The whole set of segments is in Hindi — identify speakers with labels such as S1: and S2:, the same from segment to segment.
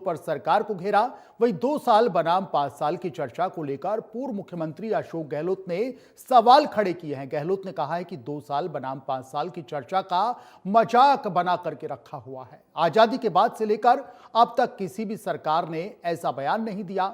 S1: पर सरकार को घेरा। वहीं 2 साल बनाम 5 साल की चर्चा को लेकर पूर्व मुख्यमंत्री अशोक गहलोत ने सवाल खड़े किए हैं। गहलोत ने कहा है कि 2 साल बनाम 5 साल की चर्चा का मजाक बना करके रखा हुआ है। आजादी के बाद से लेकर अब तक किसी भी सरकार ने ऐसा बयान नहीं दिया।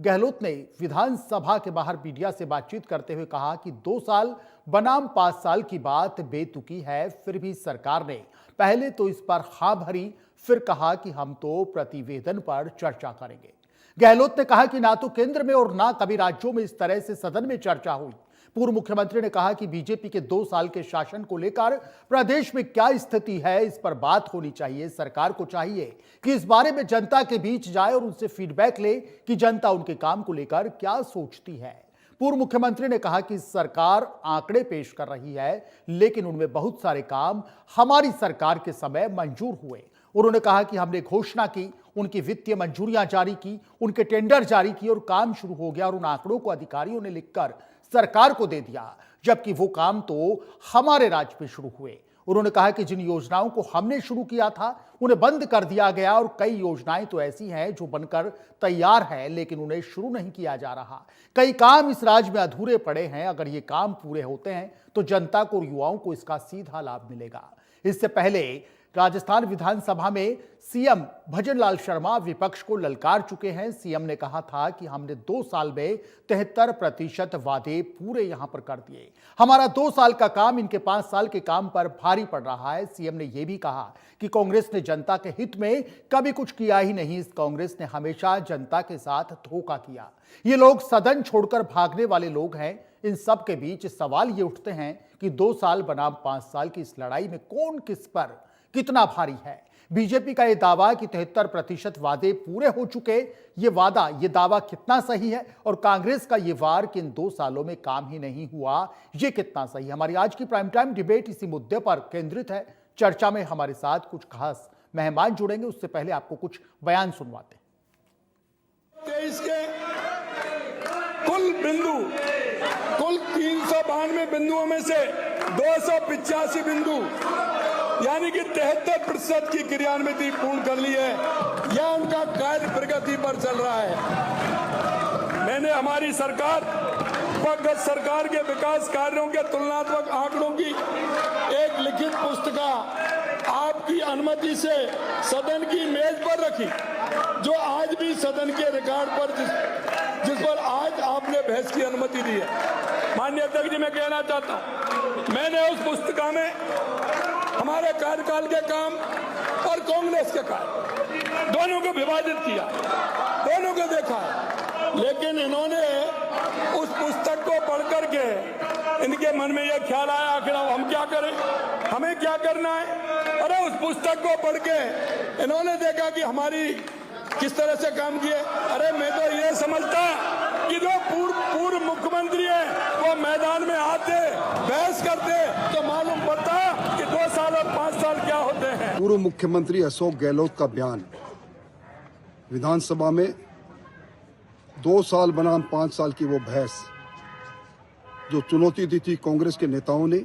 S1: गहलोत ने विधानसभा के बाहर मीडिया से बातचीत करते हुए कहा कि 2 साल बनाम 5 साल की बात बेतुकी है। फिर भी सरकार ने पहले तो इस पर हाँ भरी, फिर कहा कि हम तो प्रतिवेदन पर चर्चा करेंगे। गहलोत ने कहा कि ना तो केंद्र में और ना कभी राज्यों में इस तरह से सदन में चर्चा हुई। पूर्व मुख्यमंत्री ने कहा कि बीजेपी के 2 साल के शासन को लेकर प्रदेश में क्या स्थिति है, इस पर बात होनी चाहिए। सरकार को चाहिए कि इस बारे में जनता के बीच जाए और उनसे फीडबैक ले कि जनता उनके काम को लेकर क्या सोचती है। पूर्व मुख्यमंत्री ने कहा कि सरकार आंकड़े पेश कर रही है, लेकिन उनमें बहुत सारे काम हमारी सरकार के समय मंजूर हुए। उन्होंने कहा कि हमने घोषणा की, उनकी वित्तीय मंजूरियां जारी की, उनके टेंडर जारी किए और काम शुरू हो गया और उन आंकड़ों को अधिकारियों ने लिखकर सरकार को दे दिया, जबकि वो काम तो हमारे राज्य में शुरू हुए। उन्होंने कहा कि जिन योजनाओं को हमने शुरू किया था उन्हें बंद कर दिया गया और कई योजनाएं तो ऐसी हैं जो बनकर तैयार है लेकिन उन्हें शुरू नहीं किया जा रहा। कई काम इस राज्य में अधूरे पड़े हैं। अगर ये काम पूरे होते हैं तो जनता को और युवाओं को इसका सीधा लाभ मिलेगा। इससे पहले राजस्थान विधानसभा में सीएम भजनलाल शर्मा विपक्ष को ललकार चुके हैं। सीएम ने कहा था कि हमने 2 साल में 73% वादे पूरे यहां पर कर दिए। हमारा 2 साल का काम इनके 5 साल के काम पर भारी पड़ रहा है। सीएम ने यह भी कहा कि कांग्रेस ने जनता के हित में कभी कुछ किया ही नहीं। इस कांग्रेस ने हमेशा जनता के साथ धोखा किया। ये लोग सदन छोड़कर भागने वाले लोग हैं। इन सब के बीच सवाल ये उठते हैं कि 2 साल बनाम 5 साल की इस लड़ाई में कौन किस पर कितना भारी है। बीजेपी का यह दावा कि 73% वादे पूरे हो चुके, ये दावा कितना सही है और कांग्रेस का ये वार कि इन 2 सालों में काम ही नहीं हुआ, ये कितना सही है। हमारी आज की प्राइम टाइम डिबेट इसी मुद्दे पर केंद्रित है। चर्चा में हमारे साथ कुछ खास मेहमान जुड़ेंगे। उससे पहले आपको कुछ बयान सुनवाते हैं।
S2: 23 के कुल 392 बिंदुओं में से 285 बिंदु यानी कि 73% की क्रियान्विति पूर्ण कर ली है। यह उनका कार्य प्रगति पर चल रहा है। मैंने हमारी सरकार व गत सरकार के विकास कार्यों के तुलनात्मक आंकड़ों की एक लिखित पुस्तिका आपकी अनुमति से सदन की मेज पर रखी, जो आज भी सदन के रिकॉर्ड पर जिस पर आज आपने बहस की अनुमति दी है। माननीय अध्यक्ष जी, मैं कहना चाहता हूं, मैंने उस पुस्तिका में हमारे कार्यकाल के काम और कांग्रेस के काम दोनों को विभाजित किया, दोनों को देखा, लेकिन इन्होंने उस पुस्तक को पढ़ करके इनके मन में यह ख्याल आया आखिर हम क्या करें, हमें क्या करना है। अरे उस पुस्तक को पढ़ के इन्होंने देखा कि हमारी किस तरह से काम किए। अरे मैं तो ये समझता कि जो पूर्व मुख्यमंत्री है वो मैदान में आते बहस करते तो मालूम पड़ता कि 2 साल और 5 साल क्या होते हैं।
S3: पूर्व मुख्यमंत्री अशोक गहलोत का बयान विधानसभा में 2 साल बनाम 5 साल की वो बहस जो चुनौती दी थी कांग्रेस के नेताओं ने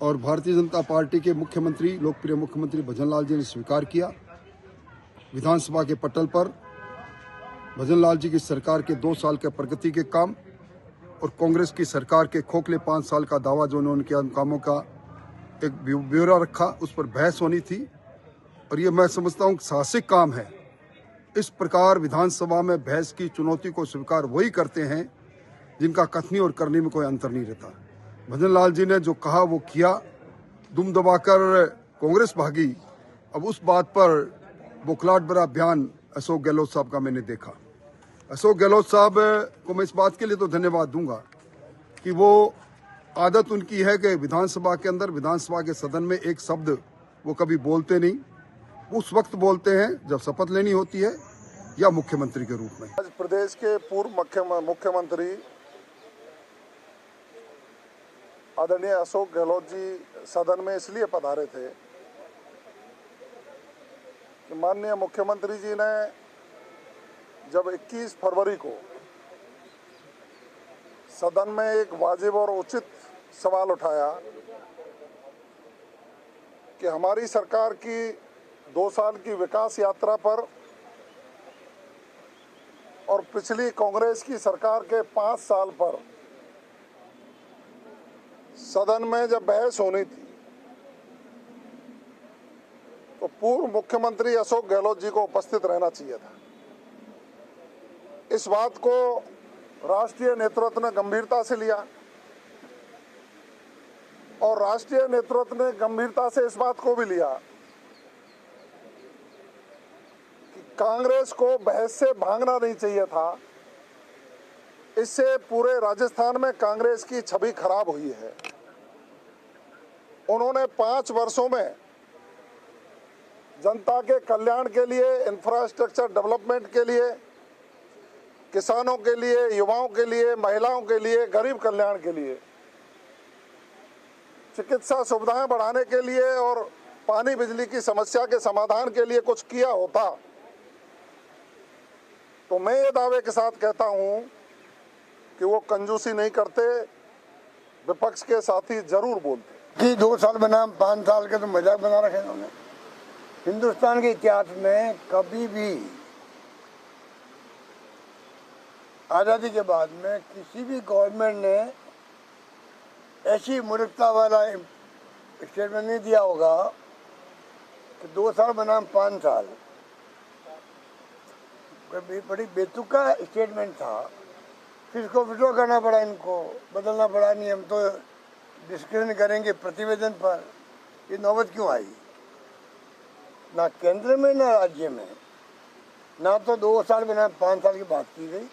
S3: और भारतीय जनता पार्टी के मुख्यमंत्री, लोकप्रिय मुख्यमंत्री भजनलाल जी ने स्वीकार किया। विधानसभा के पटल पर भजनलाल जी की सरकार के 2 साल के प्रगति के काम और कांग्रेस की सरकार के खोखले 5 साल का दावा जो उन्होंने किया, उन कामों का एक ब्यौरा रखा, उस पर बहस होनी थी। और ये मैं समझता हूँ साहसिक काम है। इस प्रकार विधानसभा में बहस की चुनौती को स्वीकार वही करते हैं जिनका कथनी और करने में कोई अंतर नहीं रहता। भजनलाल जी ने जो कहा वो किया, दुम दबाकर कांग्रेस भागी। अब उस बात पर बुखलाहट भरा बयान अशोक गहलोत साहब का मैंने देखा। अशोक गहलोत साहब को मैं इस बात के लिए तो धन्यवाद दूंगा कि वो आदत उनकी है कि विधानसभा के अंदर, विधानसभा के सदन में एक शब्द वो कभी बोलते नहीं। उस वक्त बोलते हैं जब शपथ लेनी होती है या मुख्यमंत्री के रूप में।
S4: आज प्रदेश के पूर्व मुख्यमंत्री आदरणीय अशोक गहलोत जी सदन में इसलिए पधारे थे कि माननीय मुख्यमंत्री जी ने जब 21 फरवरी को सदन में एक वाजिब और उचित सवाल उठाया कि हमारी सरकार की 2 साल की विकास यात्रा पर और पिछली कांग्रेस की सरकार के 5 साल पर सदन में जब बहस होनी थी तो पूर्व मुख्यमंत्री अशोक गहलोत जी को उपस्थित रहना चाहिए था। इस बात को राष्ट्रीय नेतृत्व ने गंभीरता से लिया और राष्ट्रीय नेतृत्व ने गंभीरता से इस बात को भी लिया कि कांग्रेस को बहस से भागना नहीं चाहिए था। इससे पूरे राजस्थान में कांग्रेस की छवि खराब हुई है। उन्होंने 5 वर्षों में जनता के कल्याण के लिए, इंफ्रास्ट्रक्चर डेवलपमेंट के लिए, किसानों के लिए, युवाओं के लिए, महिलाओं के लिए, गरीब कल्याण के लिए, चिकित्सा सुविधाएं बढ़ाने के लिए और पानी बिजली की समस्या के समाधान के लिए कुछ किया होता तो मैं ये दावे के साथ कहता हूं कि वो कंजूसी नहीं करते, विपक्ष के साथी जरूर बोलते
S5: कि 2 साल बनाम 5 साल के तो मजाक बना रखे उन्होंने। हिंदुस्तान के इतिहास में कभी भी आज़ादी के बाद में किसी भी गवर्नमेंट ने ऐसी मूर्खता वाला स्टेटमेंट नहीं दिया होगा कि 2 साल बनाम 5 साल। बड़ी बेतुका स्टेटमेंट था, फिर इसको विड्रॉ करना पड़ा, इनको बदलना पड़ा। नहीं, हम तो डिस्कशन करेंगे प्रतिवेदन पर। ये नौबत क्यों आई? ना केंद्र में ना राज्य में, ना तो 2 साल बनाम 5 साल की बात की गई।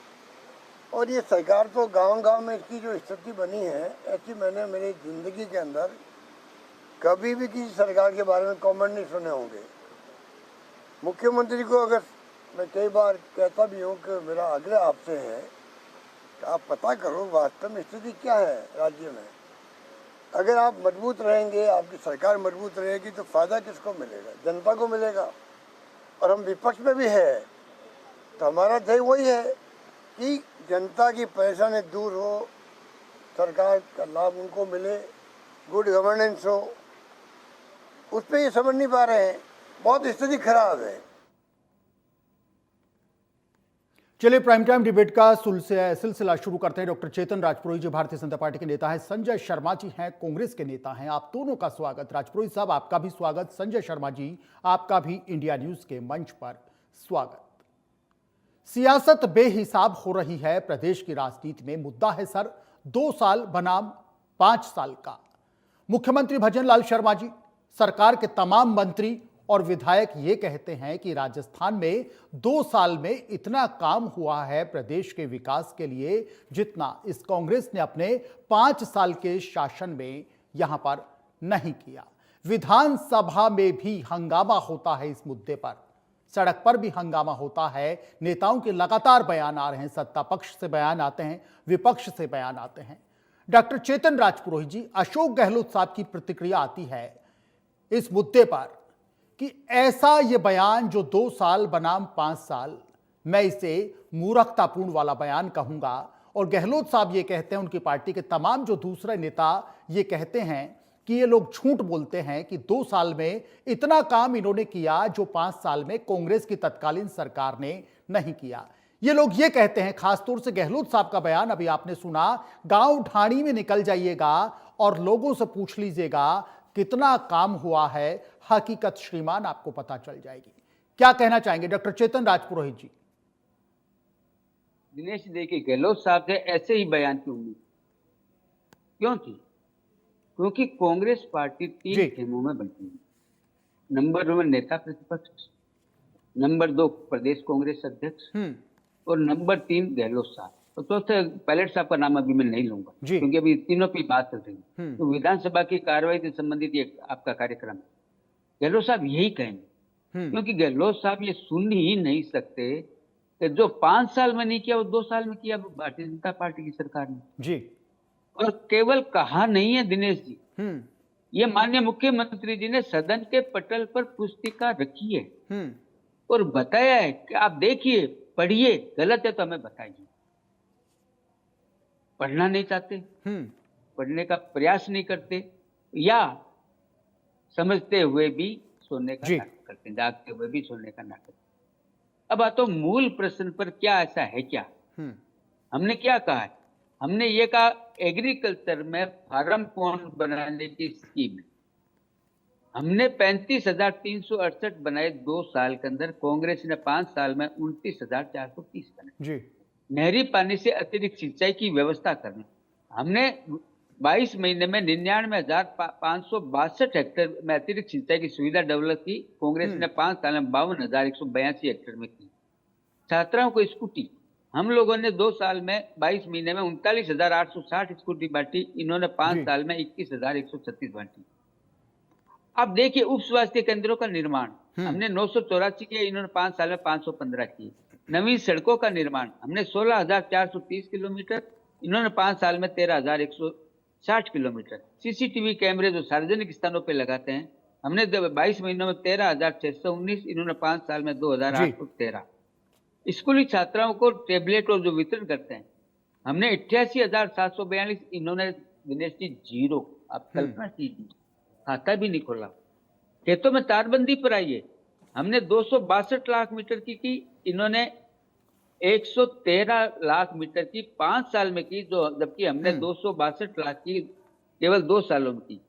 S5: और ये सरकार तो गांव-गांव में इसकी जो स्थिति बनी है, ऐसी मैंने मेरी ज़िंदगी के अंदर कभी भी किसी सरकार के बारे में कमेंट नहीं सुने होंगे। मुख्यमंत्री को अगर मैं कई बार कहता भी हूँ कि मेरा आग्रह आपसे है कि आप पता करो वास्तव में स्थिति क्या है राज्य में। अगर आप मजबूत रहेंगे, आपकी सरकार मजबूत रहेगी तो फ़ायदा किसको मिलेगा? जनता को मिलेगा। और हम विपक्ष में भी है तो हमारा ध्येय वही है कि जनता की परेशानी दूर हो, सरकार का लाभ उनको मिले, गुड गवर्नेंस हो। उस पर ये समझ नहीं पा रहे हैं, बहुत स्थिति खराब है।
S1: चलिए प्राइम टाइम डिबेट का सिलसिला शुरू करते हैं। डॉक्टर चेतन राजपुरोहित जी भारतीय जनता पार्टी के नेता हैं, संजय शर्मा जी हैं कांग्रेस के नेता हैं। आप दोनों का स्वागत। राजपुरोहित साहब आपका भी स्वागत, संजय शर्मा जी आपका भी इंडिया न्यूज के मंच पर स्वागत। सियासत बेहिसाब हो रही है प्रदेश की राजनीति में। मुद्दा है सर 2 साल बनाम 5 साल का। मुख्यमंत्री भजनलाल शर्मा जी, सरकार के तमाम मंत्री और विधायक ये कहते हैं कि राजस्थान में 2 साल में इतना काम हुआ है प्रदेश के विकास के लिए जितना इस कांग्रेस ने अपने 5 साल के शासन में यहां पर नहीं किया। विधानसभा में भी हंगामा होता है इस मुद्दे पर, सड़क पर भी हंगामा होता है। नेताओं के लगातार बयान आ रहे हैं, सत्ता पक्ष से बयान आते हैं, विपक्ष से बयान आते हैं। डॉक्टर चेतन राजपुरोहित जी, अशोक गहलोत साहब की प्रतिक्रिया आती है इस मुद्दे पर कि ऐसा ये बयान जो 2 साल बनाम 5 साल, मैं इसे मूर्खतापूर्ण वाला बयान कहूंगा। और गहलोत साहब ये कहते हैं, उनकी पार्टी के तमाम जो दूसरे नेता ये कहते हैं कि ये लोग झूठ बोलते हैं कि 2 साल में इतना काम इन्होंने किया जो 5 साल में कांग्रेस की तत्कालीन सरकार ने नहीं किया। ये लोग ये कहते हैं, खासतौर से गहलोत साहब का बयान अभी आपने सुना, गांव ढाणी में निकल जाइएगा और लोगों से पूछ लीजिएगा कितना काम हुआ है, हकीकत श्रीमान आपको पता चल जाएगी। क्या कहना चाहेंगे डॉक्टर चेतन राजपुरोहित जी?
S6: दिनेश, देखिए, गहलोत साहब से ऐसे ही बयान की उम्मीद क्यों थी? क्योंकि कांग्रेस पार्टी 3 खेमों में बंटी है। नंबर 1 नेता प्रतिपक्ष, नंबर 2 प्रदेश कांग्रेस अध्यक्ष और नंबर 3 गहलोत साहब। तो चौथे पायलट साहब का नाम अभी मैं नहीं लूंगा क्योंकि अभी तीनों की बात चल रही है। तो विधानसभा की कार्रवाई से संबंधित ये आपका कार्यक्रम है। गहलोत साहब यही कहेंगे क्योंकि गहलोत साहब ये सुन ही नहीं सकते कि जो 5 साल में नहीं किया वो 2 साल में किया भारतीय जनता पार्टी की सरकार ने जी। और केवल कहा नहीं है दिनेश जी, ये माननीय मुख्यमंत्री जी ने सदन के पटल पर पुस्तिका रखी है और बताया है कि आप देखिए, पढ़िए, गलत है तो हमें बताइए। पढ़ना नहीं चाहते, पढ़ने का प्रयास नहीं करते, या समझते हुए भी सोने का नाटक करते, जागते हुए भी सोने का नाटक। अब आता हूं मूल प्रश्न पर, क्या ऐसा है क्या? हमने क्या कहा है? हमने ये कहा एग्रीकल्चर में फार्म पॉन्ड बनाने की स्कीम है। हमने 35,368 बनाए 2 साल के अंदर, कांग्रेस ने 5 साल में 29,430 बनाए।
S1: जी
S6: नहरी पानी से अतिरिक्त सिंचाई की व्यवस्था करना, हमने 22 महीने में 99,562 हेक्टेयर में अतिरिक्त सिंचाई की सुविधा डेवलप की। कांग्रेस ने 5 साल में 52,182 हेक्टेयर में की। छात्राओं को स्कूटी, हम लोगों ने 2 साल में 22 महीने में 39,860 स्कूटी बांटी। इन्होंने 5
S1: जी।
S6: साल में 21,136 बांटी। अब देखिए उप स्वास्थ्य केंद्रों का निर्माण हमने 984 किया, इन्होंने 5 साल में 515 किए। नवीन सड़कों का निर्माण हमने 16,430 किलोमीटर, इन्होंने 5 साल में 13,160 किलोमीटर। सीसीटीवी कैमरे जो सार्वजनिक स्थानों पे लगाते हैं, हमने 22 महीनों में 13,619, इन्होंने 5 साल में 2,813। स्कूली छात्राओं को टेबलेट और जो वितरण करते हैं, हमने 88,742, इन्होंने दिनेश जी 0। आप कल्पना कीजिए, खाता भी नहीं खोला। खेतों में तारबंदी पर आइए, हमने 262 लाख मीटर की, इन्होंने 113 लाख मीटर की 5 साल में की, जो जबकि हमने 262 लाख की केवल 2 सालों में की।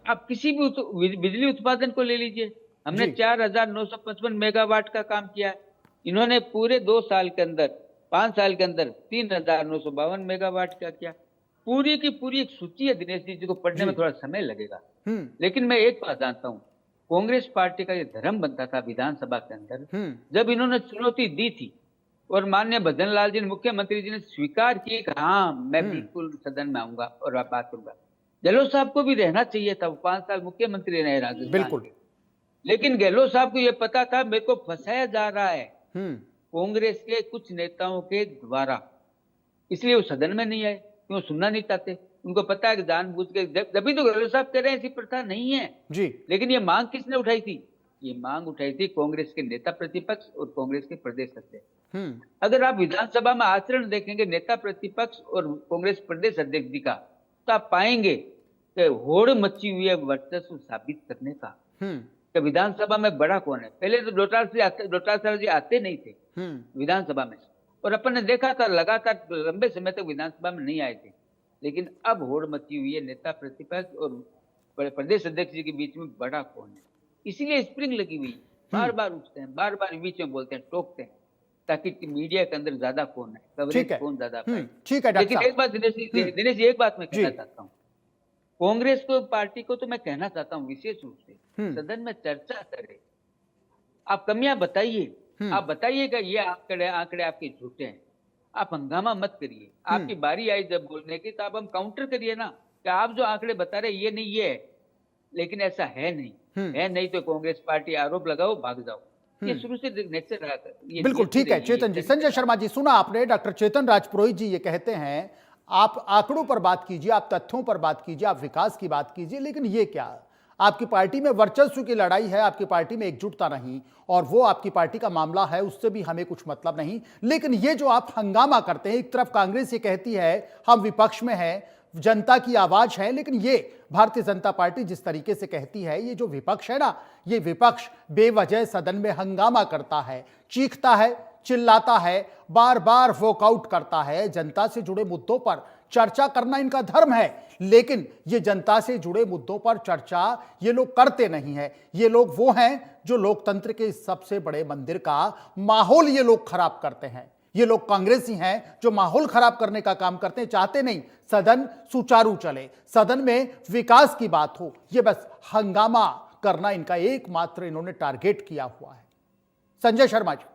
S6: आप किसी भी बिजली उत्पादन को ले लीजिए, हमने
S1: जी।
S6: 4,955 मेगावाट का काम किया है। इन्होंने पूरे 2 साल के अंदर, 5 साल के अंदर 3,952 मेगावाट का किया। पूरी की पूरी एक सूची है दिनेश जी, जिसको पढ़ने में थोड़ा समय लगेगा। लेकिन मैं एक बात जानता हूं, कांग्रेस पार्टी का ये धर्म बनता था विधानसभा के अंदर, जब इन्होंने चुनौती दी थी और माननीय भजन लाल जी ने, मुख्यमंत्री जी ने स्वीकार किए कि हाँ मैं बिल्कुल सदन में आऊंगा और आप बात करूंगा। गहलोत साहब को भी रहना चाहिए था, वो 5 साल मुख्यमंत्री रहे राजस्थान।
S1: बिल्कुल।
S6: लेकिन गहलोत साहब को यह पता था मेरे को फंसाया जा रहा है कांग्रेस के कुछ नेताओं के द्वारा, इसलिए वो सदन में नहीं आए, क्यों सुनना नहीं चाहते। उनको पता है कि जानबूझ के, जब तो गहलोत साहब कह रहे हैं ऐसी प्रथा नहीं है
S1: जी।
S6: लेकिन ये मांग किसने उठाई थी? ये मांग उठाई थी कांग्रेस के नेता प्रतिपक्ष और कांग्रेस के प्रदेश अध्यक्ष। अगर आप विधानसभा में आचरण देखेंगे नेता प्रतिपक्ष और कांग्रेस प्रदेश अध्यक्ष जी का, तो आप पाएंगे कि होड़ मची हुई है वर्चस्व साबित करने का कि विधानसभा में बड़ा कौन है। पहले तो डोटासरा जी आते नहीं थे विधानसभा में, और अपन ने देखा था लगातार लंबे समय तक विधानसभा में नहीं आए थे। लेकिन अब होड़ मची हुई है नेता प्रतिपक्ष और प्रदेश अध्यक्ष जी के बीच में बड़ा कौन है, इसीलिए स्प्रिंग लगी हुई। बार बार उठते हैं, बार बार बीच में बोलते हैं, टोकते हैं, ताकि मीडिया के अंदर ज्यादा कौन है, कवरेज कौन ज्यादा पाए।
S1: ठीक है डॉक्टर
S6: लेकिन एक बात दिनेश जी, एक बात मैं कहना चाहता हूँ, कांग्रेस को पार्टी को तो मैं कहना चाहता हूँ विशेष रूप से सदन में चर्चा करे। आप कमियां बताइए, आप बताइएगा ये आंकड़े आपके झूठे हैं, आप हंगामा मत करिए। आपकी बारी आई जब बोलने की, तो आप हम काउंटर करिए ना कि आप जो आंकड़े बता रहे ये नहीं, ये है, लेकिन ऐसा है नहीं। है नहीं तो कांग्रेस पार्टी आरोप लगाओ, भाग जाओ। ये शुरू से नेचर रहा था।
S1: बिल्कुल ठीक है चेतन जी। संजय शर्मा जी, सुना आपने, डॉक्टर चेतन राजपुरोहित जी ये कहते हैं आप आंकड़ों पर बात कीजिए, आप तथ्यों पर बात कीजिए, आप विकास की बात कीजिए, लेकिन ये क्या, आपकी पार्टी में वर्चस्व की लड़ाई है, आपकी पार्टी में एकजुटता नहीं, और वो आपकी पार्टी का मामला है, उससे भी हमें कुछ मतलब नहीं। लेकिन ये जो आप हंगामा करते हैं, एक तरफ कांग्रेस ये कहती है हम विपक्ष में हैं, जनता की आवाज है, लेकिन ये भारतीय जनता पार्टी जिस तरीके से कहती है, ये जो विपक्ष है ना, ये विपक्ष बेवजह सदन में हंगामा करता है, चीखता है, चिल्लाता है, बार बार वॉकआउट करता है। जनता से जुड़े मुद्दों पर चर्चा करना इनका धर्म है, लेकिन ये जनता से जुड़े मुद्दों पर चर्चा ये लोग करते नहीं है। ये लोग वो हैं जो लोकतंत्र के सबसे बड़े मंदिर का माहौल ये लोग खराब करते हैं। ये लोग कांग्रेसी हैं जो माहौल खराब करने का काम करते हैं, चाहते नहीं सदन सुचारू चले, सदन में विकास की बात हो, ये बस हंगामा करना इनका एकमात्र इन्होंने टारगेट किया हुआ है। संजय शर्मा जी,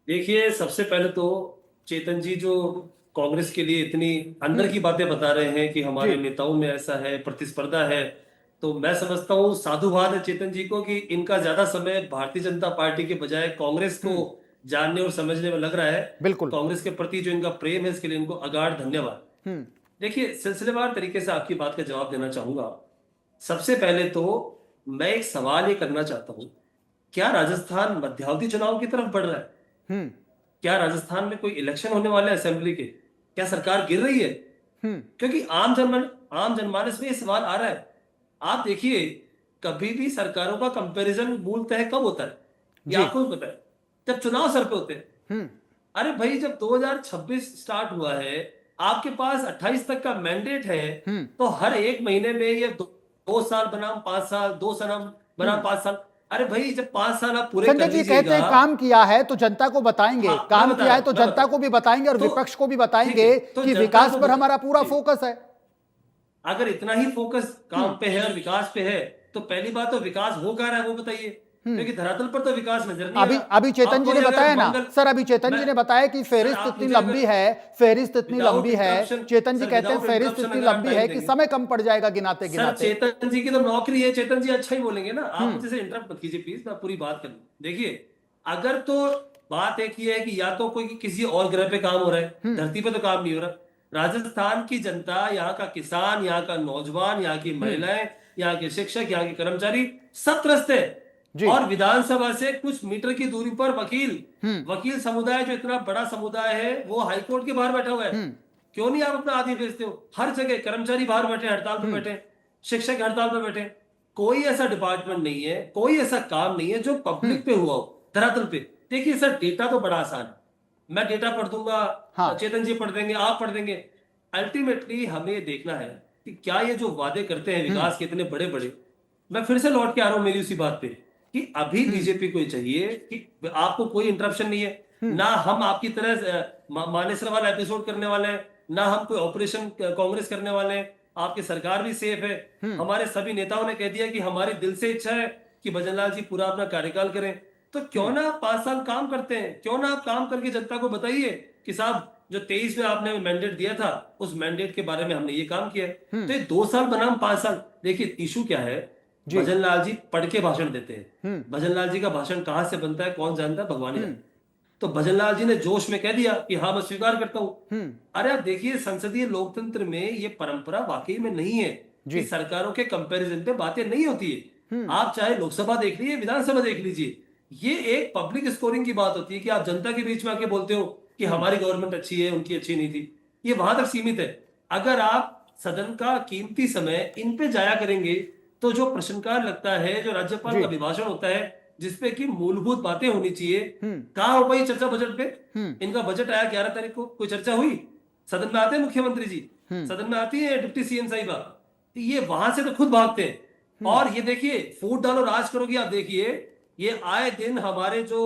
S7: देखिए सबसे पहले तो चेतन जी जो कांग्रेस के लिए इतनी अंदर की बातें बता रहे हैं कि हमारे नेताओं में ऐसा है, प्रतिस्पर्धा है, तो मैं समझता हूँ साधुवाद है चेतन जी को कि इनका ज्यादा समय भारतीय जनता पार्टी के बजाय कांग्रेस को जानने और समझने में लग रहा है।
S1: बिल्कुल
S7: कांग्रेस के प्रति जो इनका प्रेम है, इसके लिए इनको अगाध धन्यवाद। देखिए सिलसिलेवार तरीके से आपकी बात का जवाब देना चाहूंगा। सबसे पहले तो मैं एक सवाल ये करना चाहता हूँ, क्या राजस्थान मध्यावधि चुनाव की तरफ बढ़ रहा है? क्या राजस्थान में कोई इलेक्शन होने वाले असेंबली के? क्या सरकार गिर रही है? क्योंकि आम जनमानस में ये सवाल आ रहा है। आप देखिए, कभी भी सरकारों का कंपैरिजन मूलतः कब होता है, ये आपको पता है? जब चुनाव सर पे होते हैं। अरे भाई, जब 2026 स्टार्ट हुआ है, आपके पास 28 तक का मैंडेट है, तो हर एक महीने में ये 2 साल बनाम 5 साल, 2 साल बनाम 5 साल। अरे भाई, जब 5 साल आप पूरे
S1: संजय
S7: कर
S1: जी कहते हैं
S7: लीजिएगा।
S1: काम किया है तो जनता को बताएंगे,
S7: हाँ,
S1: काम
S7: मैं बता
S1: किया है
S7: रहा
S1: तो
S7: हूं, मैं
S1: जनता
S7: बता
S1: को भी बताएंगे और
S7: तो
S1: विपक्ष को भी
S7: ठीक
S1: बताएंगे
S7: है, तो
S1: कि
S7: जनता
S1: विकास
S7: को
S1: पर हमारा पूरा
S7: ठीक।
S1: फोकस है।
S7: अगर इतना ही फोकस काम पे है और विकास पे है, तो पहली बात तो विकास हो कहाँ रहा है वो बताइए, क्योंकि धरातल पर तो विकास नजर नहीं आ
S1: अभी
S7: रहा।
S1: अभी चेतन
S7: आपको
S1: जी ने
S7: अगर
S1: बताया ना
S7: मंगल-
S1: सर, अभी चेतन जी
S7: मैं-
S1: ने बताया कि
S7: सर,
S1: फेरिस्त
S7: आप
S1: इतनी
S7: मुझे
S1: लंबी
S7: अगर-
S1: है, फेरिस्त इतनी
S7: Without
S1: लंबी है,
S7: interruption-
S1: चेतन जी
S7: सर,
S1: कहते हैं
S7: without
S1: फेरिस्त
S7: interruption
S1: इतनी
S7: अगर आप
S1: लंबी
S7: time
S1: है कि
S7: देंगे।
S1: समय कम पड़ जाएगा गिनाते
S7: सर,
S1: गिनाते।
S7: चेतन जी की तो नौकरी है, चेतन जी अच्छा ही बोलेंगे ना। आप मुझे से इंटरप्ट मत कीजिए प्लीज, मैं पूरी बात कर लूं। देखिए, अगर तो बात एक ही है कि या तो कोई किसी और ग्रह पे काम हो रहा है, धरती पे तो काम नहीं हो रहा। राजस्थान की जनता, यहाँ का किसान, यहाँ का नौजवान, यहाँ की महिलाएं, यहाँ के शिक्षक, यहाँ के कर्मचारी सब त्रस्त
S1: जी।
S7: है। और विधानसभा से कुछ मीटर की दूरी पर वकील समुदाय, जो इतना बड़ा समुदाय है, वो हाईकोर्ट के बाहर बैठा हुआ है। क्यों नहीं आप अपना आदमी भेजते हो? हर जगह कर्मचारी बाहर बैठे, हड़ताल पर बैठे, शिक्षक हड़ताल पर बैठे। कोई ऐसा डिपार्टमेंट नहीं है, कोई ऐसा काम नहीं है जो पब्लिक पे हुआ हो, धरातल पे। देखिए सर, डेटा तो बड़ा आसान है, मैं डेटा पढ़ दूंगा,
S1: हाँ।
S7: चेतन जी पढ़ देंगे, आप पढ़ देंगे। अल्टीमेटली हमें ये देखना है कि क्या ये जो वादे करते हैं विकास के इतने बड़े बड़े, मैं फिर से लौट के आ रहा हूं मेरी उसी बात पे कि अभी बीजेपी को चाहिए कि आपको कोई इंटरप्शन नहीं है, ना हम आपकी तरह मानेसर वाला एपिसोड करने वाले हैं, ना हम कोई ऑपरेशन कांग्रेस करने वाले हैं। आपकी सरकार भी सेफ है। हमारे सभी नेताओं ने कह दिया कि हमारी दिल से इच्छा है कि भजनलाल जी पूरा अपना कार्यकाल करें। तो क्यों ना आप 5 साल काम करते हैं, क्यों ना आप काम करके जनता को बताइए कि साहब जो 23 में आपने मैंडेट दिया था, उस मैंडेट के बारे में हमने ये काम किया है। तो ये 2 साल बनाम 5 साल, देखिए इशू क्या है। भजनलाल जी पढ़ के भाषण देते हैं, भजनलाल जी का भाषण कहां से बनता है कौन जानता है, भगवान ही जानता है। तो भजनलाल जी ने जोश में कह दिया कि हाँ मैं स्वीकार करता हूं। अरे आप देखिए, संसदीय लोकतंत्र में ये परंपरा वाकई में नहीं है कि सरकारों के कंपैरिजन पे बातें नहीं होती है। आप चाहे लोकसभा देख लीजिए, विधानसभा देख लीजिए, ये एक पब्लिक स्कोरिंग की बात होती है कि आप जनता के बीच में आके बोलते हो कि हमारी गवर्नमेंट अच्छी है, उनकी अच्छी नहीं थी। ये वहां तक सीमित है। अगर आप सदन का कीमती समय इन पे जाया करेंगे, तो जो प्रश्नकाल लगता है, जो राज्यपाल का अभिभाषण होता है, जिसपे की मूलभूत बातें होनी चाहिए, कहाँ हो पाई चर्चा बजट पे? इनका बजट आया 11 तारीख को, कोई चर्चा हुई? सदन में आते हैं मुख्यमंत्री जी, सदन में आती है डिप्टी सीएम साहिबा, ये वहां से तो खुद भागते हैं। और ये देखिए, फूट डालो राज करोगे, आप देखिए ये आए दिन हमारे जो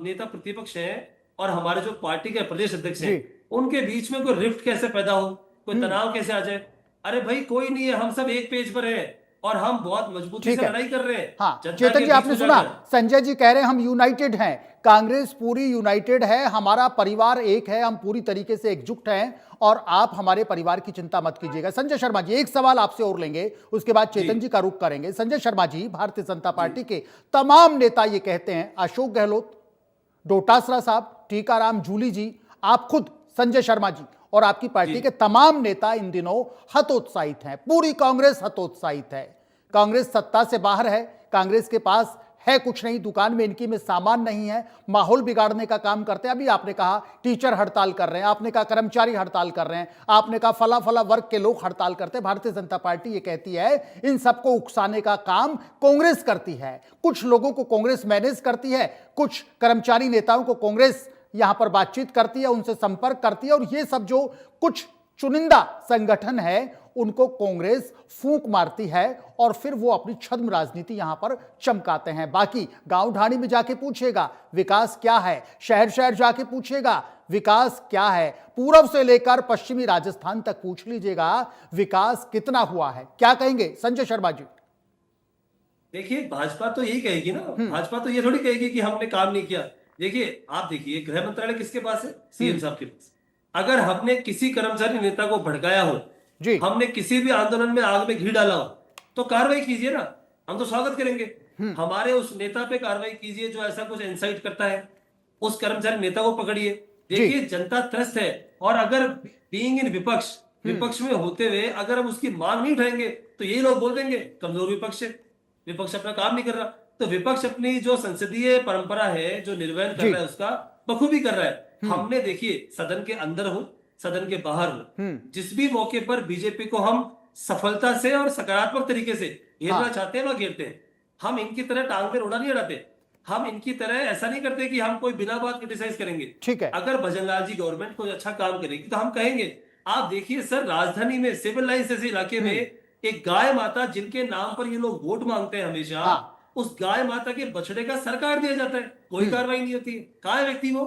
S7: नेता प्रतिपक्ष हैं और हमारे जो पार्टी के प्रदेश अध्यक्ष हैं, उनके बीच में कोई रिफ्ट कैसे पैदा हो, कोई तनाव कैसे आ जाए। अरे भाई कोई नहीं है, हम सब एक पेज पर हैं और हम बहुत मजबूती से लड़ाई कर रहे हैं।
S1: हाँ, चेतन जी आपने सुना, संजय जी कह रहे हैं हम यूनाइटेड हैं, कांग्रेस पूरी यूनाइटेड है, हमारा परिवार एक है, हम पूरी तरीके से एकजुट हैं और आप हमारे परिवार की चिंता मत कीजिएगा। संजय शर्मा जी, एक सवाल आपसे और लेंगे, उसके बाद चेतन जी का रुख करेंगे। संजय शर्मा जी, भारतीय जनता पार्टी के तमाम नेता ये कहते हैं, अशोक गहलोत, डोटासरा साहब, टीकाराम जूली जी, आप खुद संजय शर्मा जी और आपकी पार्टी के तमाम नेता इन दिनों हतोत्साहित हैं, पूरी कांग्रेस हतोत्साहित है। कांग्रेस सत्ता से बाहर है, कांग्रेस के पास है कुछ नहीं, दुकान में इनकी में सामान नहीं है, माहौल बिगाड़ने का काम करते हैं। अभी आपने कहा टीचर हड़ताल कर रहे हैं, आपने कहा कर्मचारी हड़ताल कर रहे हैं, आपने कहा फला फला वर्ग के लोग हड़ताल करते हैं। भारतीय जनता पार्टी ये कहती है इन सबको उकसाने का काम कांग्रेस करती है, कुछ लोगों को कांग्रेस मैनेज करती है, कुछ कर्मचारी नेताओं को कांग्रेस यहां पर बातचीत करती है, उनसे संपर्क करती है, और ये सब जो कुछ चुनिंदा संगठन है उनको कांग्रेस फूंक मारती है और फिर वो अपनी छद्म राजनीति यहां पर चमकाते हैं। बाकी गांव ढाणी में जाके पूछेगा विकास क्या है, शहर शहर जाके पूछेगा विकास क्या है, पूर्व से लेकर पश्चिमी राजस्थान तक पूछ लीजिएगा विकास कितना हुआ है। क्या कहेंगे संजय शर्मा जी?
S7: देखिए, भाजपा तो यही कहेगी ना, भाजपा तो ये थोड़ी कहेगी कि हमने काम नहीं किया। देखिए, आप देखिए, गृह मंत्रालय किसके पास है? सीएम साहब के पास। अगर हमने किसी कर्मचारी नेता को भड़काया हो, हमने किसी भी आंदोलन में आग में घी डाला हो, तो कार्रवाई कीजिए ना, हम तो स्वागत करेंगे। हमारे उस नेता पे कार्रवाई कीजिए जो ऐसा कुछ इंसाइट करता है, उस कर्मचारी नेता को पकड़िए। देखिए, जनता त्रस्त है, और अगर बीइंग इन विपक्ष में होते हुए अगर हम उसकी मांग नहीं उठाएंगे, तो यही लोग बोल देंगे कमजोर विपक्ष है, विपक्ष अपना काम नहीं कर रहा। तो विपक्ष अपनी जो संसदीय परंपरा है, जो निर्वहन कर रहा है, उसका बखूबी कर रहा है। हमने देखिए, सदन के अंदर हो, सदन के बाहर हो, जिस भी मौके पर बीजेपी को हम सफलता से और सकारात्मक तरीके से घेरना चाहते हैं, वह घेरते हैं। हम इनकी तरह टांग पे रोड़ा नहीं अड़ाते। हम इनकी तरह ऐसा नहीं करते कि हम कोई बिना बात क्रिटिसाइज करेंगे।
S1: ठीक है।
S7: अगर भजन लाल जी गवर्नमेंट कोई अच्छा काम करेगी तो हम कहेंगे। आप देखिए सर, राजधानी में सिविल लाइन्स जैसे इलाके में एक गाय माता जिनके नाम पर ये लोग वोट मांगते हैं हमेशा,
S1: हाँ।
S7: उस गाय माता के बछड़े का सर काट दिया जाता है, कोई कार्रवाई नहीं होती है। कहाँ है व्यक्ति वो?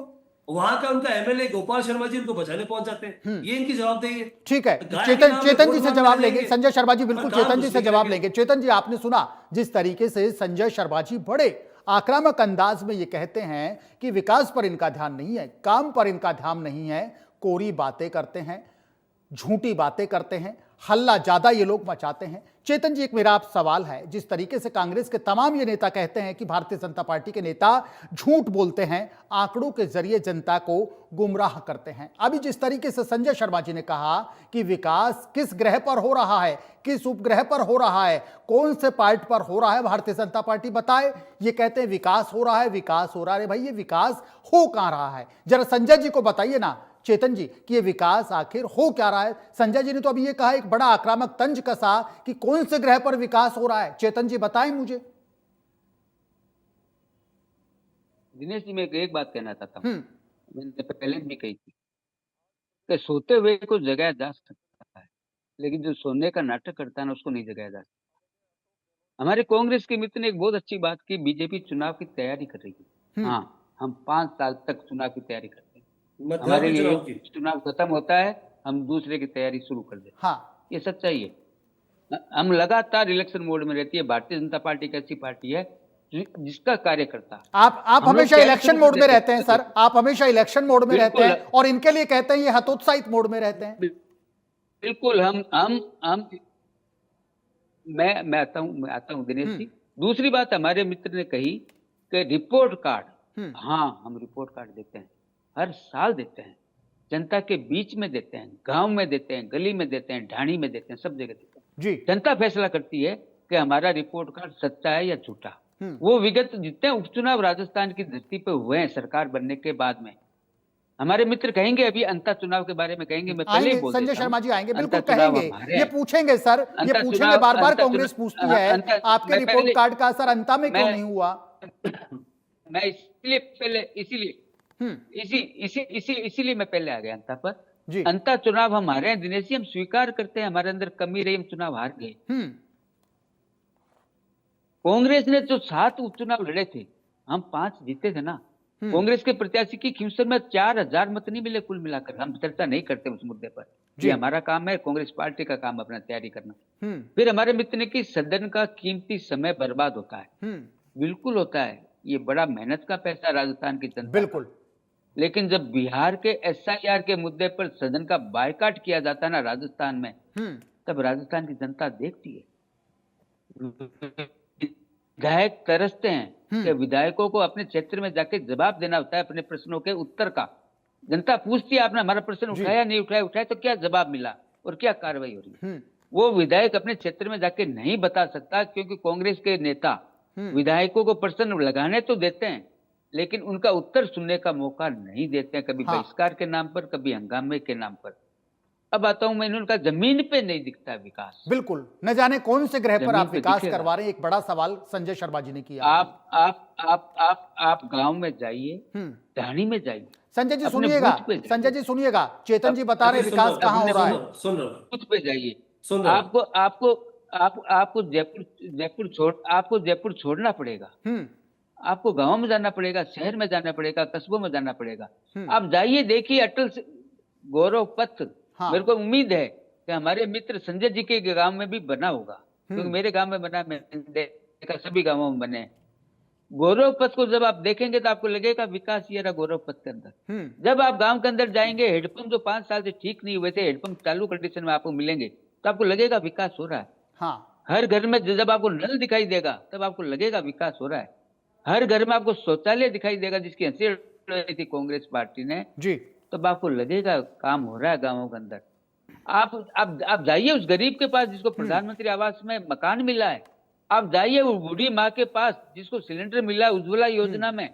S7: वहां का उनका एमएलए गोपाल शर्मा जी उनको बचाने पहुंच जाते हैं। ये इनकी जवाबदेही है।
S1: ठीक है,
S7: गाय के नाम पे
S1: चेतन
S7: वोट
S1: जी से
S7: मांगने
S1: जवाब
S7: जाएंगे,
S1: लेंगे। संजय शर्मा जी,
S7: पर
S1: बिल्कुल
S7: काम
S1: चेतन जी
S7: कुछ
S1: से
S7: नहीं
S1: जवाब
S7: करेंगे।
S1: लेंगे। चेतन जी, आपने सुना जिस तरीके से संजय शर्मा जी बड़े आक्रामक अंदाज में ये कहते हैं कि विकास पर इनका ध्यान नहीं है, काम पर इनका ध्यान नहीं है, कोरी बातें करते हैं, झूठी बातें करते हैं, हल्ला ज्यादा ये लोग मचाते हैं। चेतन जी, एक मेरा आप सवाल है, जिस तरीके से कांग्रेस के तमाम ये नेता कहते हैं कि भारतीय जनता पार्टी के नेता झूठ बोलते हैं, आंकड़ों के जरिए जनता को गुमराह करते हैं, अभी जिस तरीके से संजय शर्मा जी ने कहा कि विकास किस ग्रह पर हो रहा है, किस उपग्रह पर हो रहा है, कौन से पार्ट पर हो रहा है, भारतीय जनता पार्टी बताए। ये कहते हैं विकास हो रहा है, विकास हो रहा है। भाई, ये विकास हो कहां रहा है? जरा संजय जी को बताइए ना, चेतन जी, कि ये विकास आखिर हो क्या रहा है? संजय जी ने तो अभी ये कहा, एक बड़ा आक्रामक तंज कसा कि कौन से ग्रह पर विकास हो रहा है। चेतन जी बताएं मुझे।
S6: दिनेश जी, मैं एक बात कहना चाहता हूँ, मैंने पहले भी कही थी कि सोते हुए को जगाया जा सकता है, लेकिन जो सोने का नाटक करता है ना, उसको नहीं जगाया जा सकता। हमारे कांग्रेस के मित्र ने एक बहुत अच्छी बात की, बीजेपी चुनाव की तैयारी कर रही है। हाँ, हम 5 साल तक चुनाव की तैयारी करते हैं। हमारे लिए एक चुनाव खत्म होता है, हम दूसरे की तैयारी शुरू कर देते हैं।
S1: हाँ,
S6: ये सच्चाई है। हम लगातार इलेक्शन मोड में रहती है। भारतीय जनता पार्टी एक ऐसी पार्टी है जिसका कार्यकर्ता,
S1: आप हमेशा इलेक्शन मोड में रहते हैं सर, आप हमेशा इलेक्शन मोड में रहते हैं, और इनके लिए कहते हैं ये हतोत्साहित मोड में रहते हैं।
S6: बिल्कुल। हम मैं आता हूं दिनेश जी। दूसरी बात हमारे मित्र ने कही कि रिपोर्ट कार्ड, हाँ, हम रिपोर्ट कार्ड देते हैं, हर साल देते हैं, जनता के बीच में देते हैं, गांव में देते हैं, गली में देते हैं, ढाणी में देते हैं, सब जगह देते हैं
S1: जी।
S6: जनता फैसला करती है कि हमारा रिपोर्ट कार्ड सच्चा है या झूठा। वो विगत जितने उपचुनाव राजस्थान की धरती पे हुए हैं सरकार बनने के बाद में, हमारे मित्र कहेंगे, अभी अंतर चुनाव के बारे में कहेंगे, मैं पहले ही बोल देता हूं।
S1: संजय शर्मा जी आएंगे, बिल्कुल
S6: अंतर चुनाव
S1: कहेंगे,
S6: हमारे
S1: ये पूछेंगे सर, ये पूछेंगे, बार बार कांग्रेस पूछती है आपके रिपोर्ट कार्ड का असर अंता में क्यों नहीं हुआ।
S6: मैं इसीलिए मैं पहले आ गया अंता पर
S1: जी।
S6: अंतर चुनाव हमारे हैं दिनेश जी, हम स्वीकार करते हैं हमारे अंदर कमी रही, हम चुनाव हार गए। कांग्रेस ने जो 7 उपचुनाव लड़े थे, हम 5 जीते थे ना। कांग्रेस के प्रत्याशी की खींवसर में 4000 मत नहीं मिले कुल मिलाकर। हम चर्चा नहीं करते उस मुद्दे पर, ये हमारा काम है, कांग्रेस पार्टी का काम अपना तैयारी करना। फिर हमारे मित्र ने कि सदन का कीमती समय बर्बाद होता है। बिल्कुल होता है, ये बड़ा मेहनत का पैसा राजस्थान की जनता,
S1: बिल्कुल।
S6: लेकिन जब बिहार के एसआईआर के मुद्दे पर सदन का बायकाट किया जाता है ना राजस्थान में, तब राजस्थान की जनता देखती है। विधायक तरसते हैं कि विधायकों को अपने क्षेत्र में जाके जवाब देना होता है अपने प्रश्नों के उत्तर का। जनता पूछती है, आपने हमारा प्रश्न उठाया, नहीं उठाया तो क्या जवाब मिला और क्या कार्रवाई हो रही है। वो विधायक अपने क्षेत्र में जाके नहीं बता सकता, क्योंकि कांग्रेस के नेता विधायकों को प्रश्न लगाने तो देते हैं, लेकिन उनका उत्तर सुनने का मौका नहीं देते हैं, कभी बहिष्कार के नाम पर, कभी हंगामे के नाम पर। अब आता हूं मैं, उनका जमीन पे नहीं दिखता विकास।
S1: बिल्कुल, न जाने कौन से ग्रह पर आप विकास करवा रहे हैं। एक बड़ा सवाल संजय शर्मा जी ने किया।
S6: आप गांव में जाइए, ढाणी में जाइए।
S1: संजय जी सुनिएगा, चेतन जी बता रहे विकास कहाँ हो रहा है।
S6: बूथ पे जाइए, आपको जयपुर छोड़ना पड़ेगा, आपको गांव में जाना पड़ेगा, शहर में जाना पड़ेगा, कस्बों में जाना पड़ेगा। आप जाइए, देखिए अटल गौरव पथ। मेरे को उम्मीद है कि हमारे मित्र संजय जी के गांव में भी बना होगा, क्योंकि मेरे गांव में बना, मैंने देखा, सभी गांवों में बने। गौरव पथ को जब आप देखेंगे तो आपको लगेगा विकास ये रहा गौरव पथ के अंदर। जब आप गांव के अंदर जाएंगे, हेडपंप जो 5 साल से ठीक नहीं हुए थे, हेडपंप चालू कंडीशन में आपको मिलेंगे, तो आपको लगेगा विकास हो रहा है। हर घर में जब आपको नल दिखाई देगा, तब आपको लगेगा विकास हो रहा है। हर घर में आपको शौचालय दिखाई देगा, जिसकी हंसी उड़ाई थी कांग्रेस पार्टी ने जी, तब आपको लगेगा काम हो रहा है गांवों के अंदर। आप जाइए उस गरीब के पास जिसको प्रधानमंत्री आवास में मकान मिला है, आप जाइए वो बूढ़ी माँ के पास जिसको सिलेंडर मिला है, उज्ज्वला योजना में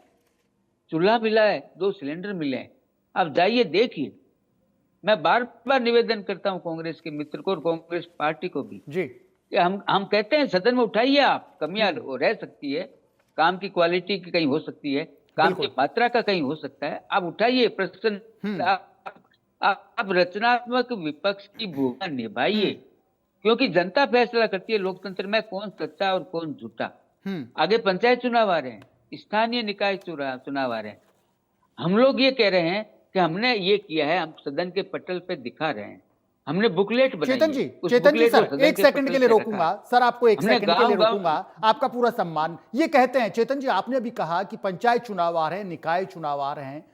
S6: चूल्हा मिला है, 2 सिलेंडर मिले हैं। आप जाइए देखिए। मैं बार बार निवेदन करता हूं कांग्रेस के मित्र को और कांग्रेस पार्टी को भी जी, कि हम कहते हैं सदन में उठाइए, आप कमियां रह सकती है, काम की क्वालिटी की कहीं हो सकती है, काम की मात्रा का कहीं हो सकता है। आप उठाइए प्रश्न, आप रचनात्मक विपक्ष की भूमिका निभाइए, क्योंकि जनता फैसला करती है लोकतंत्र में कौन सच्चा और कौन झूठा। आगे पंचायत चुनाव आ रहे हैं, स्थानीय निकाय चुनाव आ रहे हैं। हम लोग ये कह रहे हैं कि हमने ये किया है, हम सदन के पटल पे दिखा रहे हैं, हमने बुकलेट बनाई
S1: चेतन जी,
S6: है। उस
S1: चेतन जी
S6: बुकलेट को
S1: सर
S6: सदन
S1: एक
S6: के
S1: सेकंड
S6: पटल
S1: के लिए
S6: पे रखा
S1: रोकूंगा,
S6: है।
S1: सर आपको एक
S6: हमने
S1: सेकंड के लिए
S6: गाँव-गाँव
S1: रोकूंगा, आपका पूरा सम्मान। ये कहते हैं चेतन जी, आपने अभी कहा कि पंचायत चुनाव आ रहे हैं, निकाय चुनाव आ रहे हैं,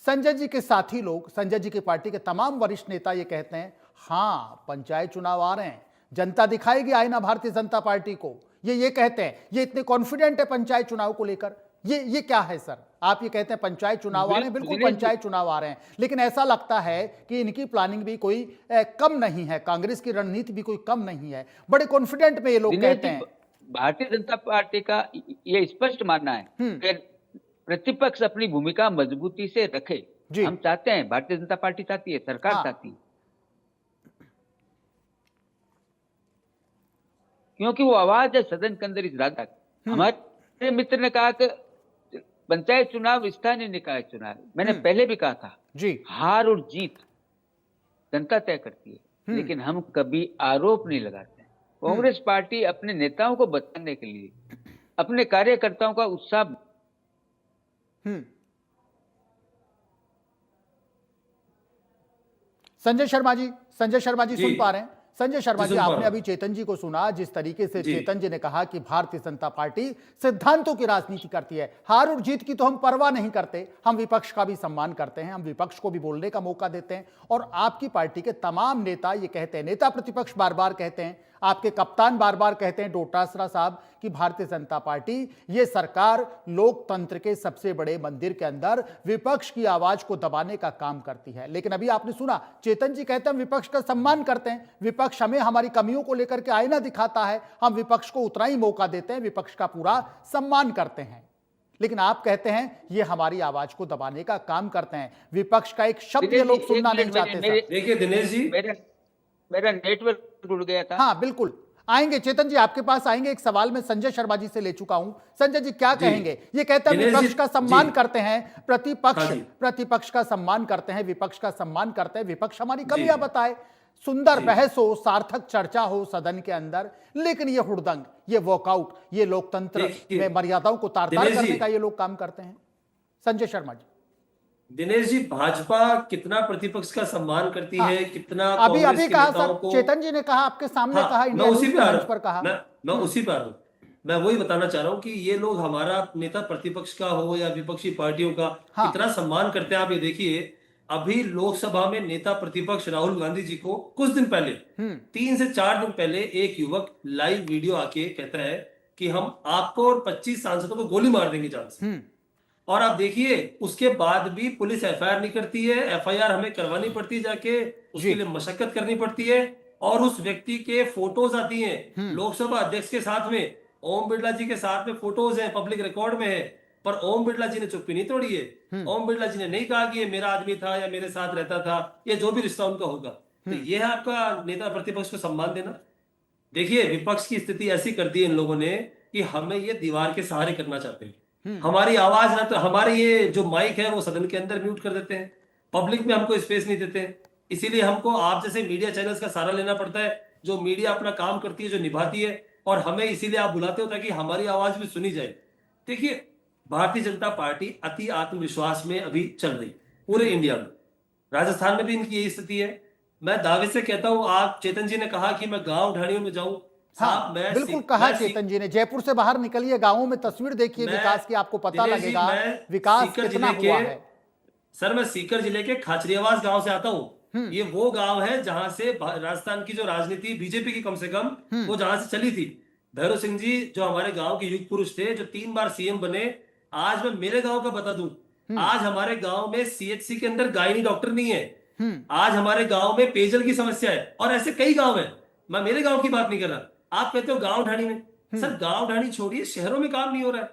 S1: संजय जी के साथी लोग, संजय जी की पार्टी के तमाम वरिष्ठ नेता ये कहते हैं हाँ पंचायत चुनाव आ रहे हैं, जनता दिखाएगी आईना भारतीय जनता पार्टी को, ये कहते हैं, ये इतने कॉन्फिडेंट है पंचायत चुनाव को लेकर। ये क्या है सर? आप ये कहते हैं पंचायत चुनाव आ रहे हैं, बिल्कुल पंचायत चुनाव आ रहे हैं, लेकिन ऐसा लगता है कि इनकी प्लानिंग भी कोई कम नहीं है, कांग्रेस की रणनीति भी कोई कम नहीं है, बड़े कॉन्फिडेंट में ये लोग कहते हैं।
S6: भारतीय जनता पार्टी का ये स्पष्ट मानना है कि प्रतिपक्ष अपनी भूमिका मजबूती से रखे। हम चाहते हैं, भारतीय जनता पार्टी चाहती है, सरकार चाहती है, क्योंकि वो आवाज है सदन के अंदर इस राजा की। हमारे मित्र ने कहा कि पंचायत चुनाव स्थानीय निकाय चुनाव, मैंने पहले भी कहा था जी, हार और जीत जनता तय करती है, लेकिन हम कभी आरोप नहीं लगाते। कांग्रेस पार्टी अपने नेताओं को बचाने के लिए, अपने कार्यकर्ताओं का उत्साह
S1: संजय शर्मा जी सुन पा रहे हैं? संजय शर्मा जी, आपने अभी चेतन जी को सुना, जिस तरीके से चेतन जी ने कहा कि भारतीय जनता पार्टी सिद्धांतों की राजनीति करती है, हार और जीत की तो हम परवाह नहीं करते, हम विपक्ष का भी सम्मान करते हैं, हम विपक्ष को भी बोलने का मौका देते हैं। और आपकी पार्टी के तमाम नेता ये कहते हैं, नेता प्रतिपक्ष बार बार कहते हैं, आपके कप्तान बार बार कहते हैं डोटासरा साहब कि भारतीय जनता पार्टी, ये सरकार लोकतंत्र के सबसे बड़े मंदिर के अंदर विपक्ष की आवाज को दबाने का काम करती है। लेकिन अभी आपने सुना चेतन जी कहते हैं हम विपक्ष का सम्मान करते हैं, विपक्ष हमें हमारी कमियों को लेकर के आईना दिखाता है, हम विपक्ष को उतना ही मौका देते हैं, विपक्ष का पूरा सम्मान करते हैं। लेकिन आप कहते हैं ये हमारी आवाज को दबाने का काम करते हैं, विपक्ष का एक शब्द ये लोग सुनना नहीं चाहते।
S7: देखिए दिनेश जी,
S6: मेरा नेटवर्क जुड़ गया था।
S1: हाँ बिल्कुल आएंगे चेतन जी, आपके पास आएंगे। एक सवाल मैं संजय शर्मा जी से ले चुका हूं, संजय जी क्या कहेंगे? ये कहते हैं विपक्ष का सम्मान करते हैं, प्रतिपक्ष का सम्मान करते हैं, विपक्ष का सम्मान करते हैं, विपक्ष हमारी कमियां बताए, सुंदर बहस हो, सार्थक चर्चा हो सदन के अंदर, लेकिन ये हुड़दंग, ये वॉकआउट, ये लोकतंत्र में मर्यादाओं को तार-तार करने का ये लोग काम करते हैं। संजय शर्मा जी।
S7: दिनेश जी, भाजपा कितना प्रतिपक्ष का सम्मान करती है, कितना
S1: अभी कहा सर, चेतन जी ने कहा, आपके सामने कहा,
S7: मैं उसी पे आ रहा हूं, मैं वही बताना चाह रहा हूं कि ये लोग हमारा नेता प्रतिपक्ष का हो या विपक्षी पार्टियों का कितना सम्मान करते हैं। आप ये देखिए, अभी लोकसभा में नेता प्रतिपक्ष राहुल गांधी जी को कुछ दिन पहले, 3 से 4 दिन पहले, एक युवक लाइव वीडियो आके कहता है कि हम आपको और 25 सांसदों को गोली मार देंगे जान से। और आप देखिए, उसके बाद भी पुलिस एफआईआर नहीं करती है, एफआईआर हमें करवानी पड़ती है, जाके उसके लिए मशक्कत करनी पड़ती है, और उस व्यक्ति के फोटोज आती हैं लोकसभा अध्यक्ष के साथ में, ओम बिरला जी के साथ में फोटोज हैं, पब्लिक रिकॉर्ड में है, पर ओम बिरला जी ने चुप्पी नहीं तोड़ी है। ओम बिरला जी ने नहीं कहा कि ये मेरा आदमी था या मेरे साथ रहता था, ये जो भी रिश्ता उनका होगा। तो ये है आपका नेता प्रतिपक्ष को सम्मान देना। देखिए, विपक्ष की स्थिति ऐसी कर दी है इन लोगों ने कि हमें ये दीवार के सहारे करना चाहते हैं, हमारी आवाज ना, तो हमारे ये जो माइक है वो सदन के अंदर म्यूट कर देते हैं, पब्लिक में हमको स्पेस नहीं देते हैं। इसीलिए हमको आप जैसे मीडिया चैनल्स का सहारा लेना पड़ता है, जो मीडिया अपना काम करती है, जो निभाती है, और हमें इसीलिए आप बुलाते हो ताकि हमारी आवाज भी सुनी जाए। देखिए, भारतीय जनता पार्टी अति आत्मविश्वास में अभी चल रही पूरे इंडिया में, राजस्थान में भी इनकी यही स्थिति है। मैं दावे से कहता हूं, आप चेतन जी ने कहा कि मैं गांव ढाणियों में जाऊं,
S1: हाँ, बिल्कुल कहा चेतन जी ने, जयपुर से बाहर निकलिए, गांवों में तस्वीर देखिए विकास की, आपको पता लगेगा विकास कितना हुआ है।
S7: सर, मैं सीकर जिले के खाचरियावास गांव से आता हूं। ये वो गांव है जहां से राजस्थान की जो राजनीति बीजेपी की कम से कम वो जहां से चली थी। भैरव सिंह जी जो हमारे गांव के युग पुरुष थे, जो 3 बार सीएम बने। आज मैं मेरे गांव का बता दूं, आज हमारे गांव में सीएचसी के अंदर गायनी डॉक्टर नहीं है। आज हमारे गांव में पेयजल की समस्या है, और ऐसे कई गांव है। मैं मेरे गांव की बात नहीं कर रहा, आप कहते हो गांव ढाणी में, सर गांव ढाणी छोड़िए, शहरों में काम नहीं हो रहा है।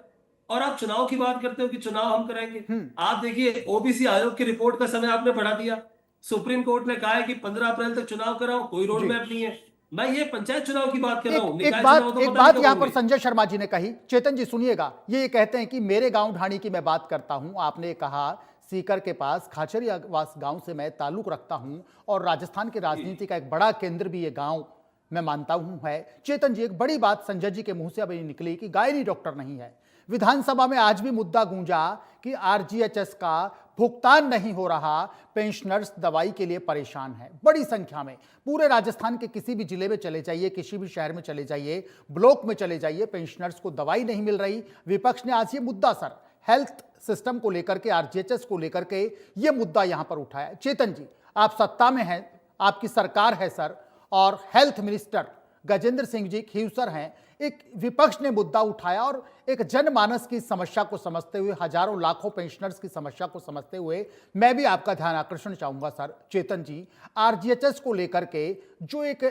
S7: और आप चुनाव की बात करते हो कि चुनाव हम कराएंगे। आप देखिए, ओबीसी आयोग की रिपोर्ट का समय आपने बढ़ा दिया। सुप्रीम कोर्ट ने कहा है कि 15 अप्रैल तक चुनाव कराओ, कोई रोड मैप नहीं है। मैं ये पंचायत चुनाव की बात कर रहा हूँ।
S1: एक
S7: निकाय चुनाव तो पता
S1: बात
S7: नहीं
S1: यहां
S7: कब
S1: पर
S7: होंगे।
S1: संजय शर्मा जी ने कही, चेतन जी सुनिएगा, ये कहते हैं कि मेरे गांव ढाणी की मैं बात करता हूं, आपने कहा सीकर के पास खाचरियावास गांव से मैं ताल्लुक रखता हूं और राजस्थान की राजनीति का एक बड़ा केंद्र भी ये गांव मैं मानता हूं है। चेतन जी, एक बड़ी बात संजय जी के मुंह से अभी निकली कि गायनी डॉक्टर नहीं है। विधानसभा में आज भी मुद्दा गूंजा कि आरजीएचएस का भुगतान नहीं हो रहा, पेंशनर्स दवाई के लिए परेशान हैं बड़ी संख्या में। पूरे राजस्थान के किसी भी जिले में चले जाइए, किसी भी शहर में चले जाइए, ब्लॉक में चले जाइए, पेंशनर्स को दवाई नहीं मिल रही। विपक्ष ने आज ये मुद्दा सर हेल्थ सिस्टम को लेकर के, आरजीएचएस को लेकर के ये मुद्दा यहां पर उठाया। चेतन जी, आप सत्ता में हैं, आपकी सरकार है सर, और हेल्थ मिनिस्टर गजेंद्र सिंह जी खीवसर हैं। एक विपक्ष ने मुद्दा उठाया और एक जनमानस की समस्या को समझते हुए, हजारों लाखों पेंशनर्स की समस्या को समझते हुए, मैं भी आपका ध्यान आकर्षण चाहूंगा सर चेतन जी, आरजीएचएस को लेकर के जो एक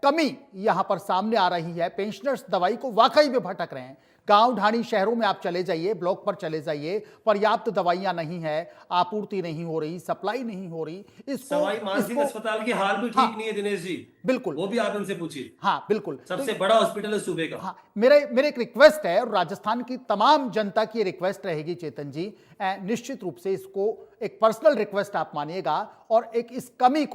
S1: कमी यहां पर सामने आ रही है, पेंशनर्स दवाई को वाकई में भटक रहे हैं। गांव ढाणी शहरों में आप चले जाइए, ब्लॉक पर चले जाइए, पर्याप्त दवाइयां नहीं है, आपूर्ति नहीं हो रही, सप्लाई नहीं हो रही।
S7: सवाई मानसिंह अस्पताल की हाल भी ठीक नहीं है दिनेश जी,
S1: बिल्कुल,
S7: वो भी आप इनसे पूछिए।
S1: हाँ बिल्कुल,
S7: सबसे बड़ा हॉस्पिटल है सूबे का।
S1: हाँ, मेरे एक रिक्वेस्ट है और राजस्थान की तमाम जनता की रिक्वेस्ट रहेगी चेतन जी, निश्चित रूप से इसको एक पर्सनल रिक्वेस्ट आप मानिएगा और एक इस कमी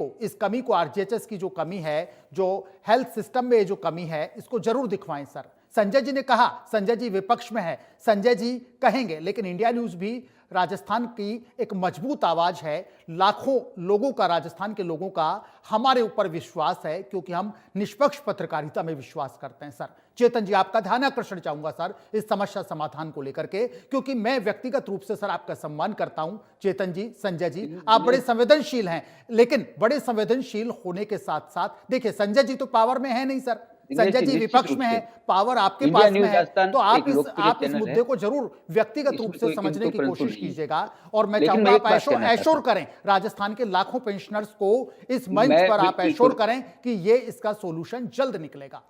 S1: को आरजीएचएस की जो कमी है, जो हेल्थ सिस्टम में जो कमी है, इसको जरूर दिखवाएं सर। संजय जी ने कहा, संजय जी विपक्ष में है, संजय जी कहेंगे, लेकिन इंडिया न्यूज भी राजस्थान की एक मजबूत आवाज है। लाखों लोगों का, राजस्थान के लोगों का हमारे ऊपर विश्वास है, क्योंकि हम निष्पक्ष पत्रकारिता में विश्वास करते हैं सर। चेतन जी, आपका ध्यान आकर्षण चाहूंगा सर इस समस्या समाधान को लेकर के, क्योंकि मैं व्यक्तिगत रूप से सर आपका सम्मान करता हूं। चेतन जी, संजय जी, आप बड़े संवेदनशील हैं, लेकिन बड़े संवेदनशील होने के साथ साथ देखिए, संजय जी तो पावर में है नहीं सर, संजय जी विपक्ष में है, पावर आपके पास में है, तो आप इस मुद्दे को जरूर व्यक्तिगत रूप से समझने की कोशिश कीजिएगा। और मैं चाहूंगा आप एश्योर करें राजस्थान के लाखों पेंशनर्स को, इस मंच पर आप एश्योर करें कि ये इसका सॉल्यूशन जल्द निकलेगा।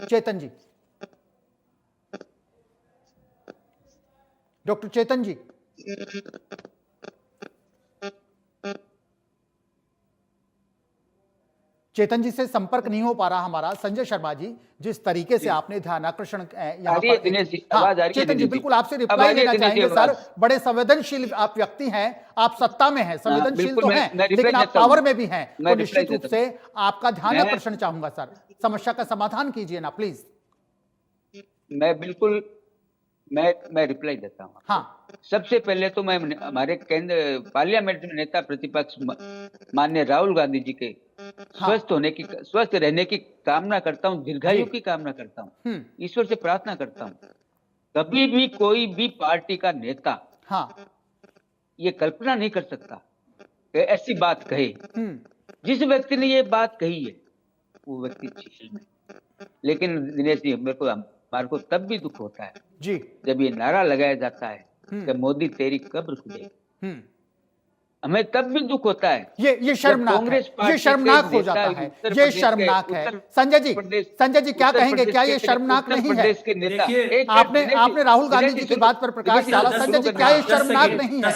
S1: चेतन जी, डॉक्टर चेतन जी, चेतन जी से संपर्क नहीं हो पा रहा हमारा। संजय शर्मा जी, जिस तरीके से आपने ध्यान आकर्षण यहाँ पर, चेतन जी बिल्कुल आपसे रिप्लाई लेना चाहेंगे सर। बड़े संवेदनशील आप व्यक्ति हैं, आप सत्ता में हैं, संवेदनशील तो हैं, लेकिन आप पावर में भी हैं, तो निश्चित रूप से आपका ध्यान आकर्षण चाहूंगा सर, समस्या का समाधान कीजिए ना प्लीज।
S6: मैं रिप्लाई देता हूँ।
S1: हाँ,
S6: सबसे पहले तो मैं हमारे केंद्र पार्लियामेंट में नेता प्रतिपक्ष माननीय राहुल गांधी जी के स्वस्थ रहने की कामना करता हूँ, दीर्घायु की कामना करता हूँ, ईश्वर से प्रार्थना करता हूँ। कभी भी कोई भी पार्टी का नेता ये कल्पना नहीं कर सकता कि ऐसी बात कहे। जिस व्यक्ति ने ये बात कही है वो व्यक्ति जेल में। लेकिन दिनेश जी, हमारे को तब भी दुख होता है
S1: जी,
S6: जब ये नारा लगाया जाता है कि मोदी तेरी कब्र खुदेगी। हमें तब भी दुख होता है।
S1: ये शर्मनाक है, ये शर्मनाक हो जाता है, ये शर्मनाक है। संजय जी क्या कहेंगे, क्या ये शर्मनाक नहीं है? आपने राहुल गांधी जी की बात पर प्रकाश डाला। संजय जी, क्या ये शर्मनाक नहीं है?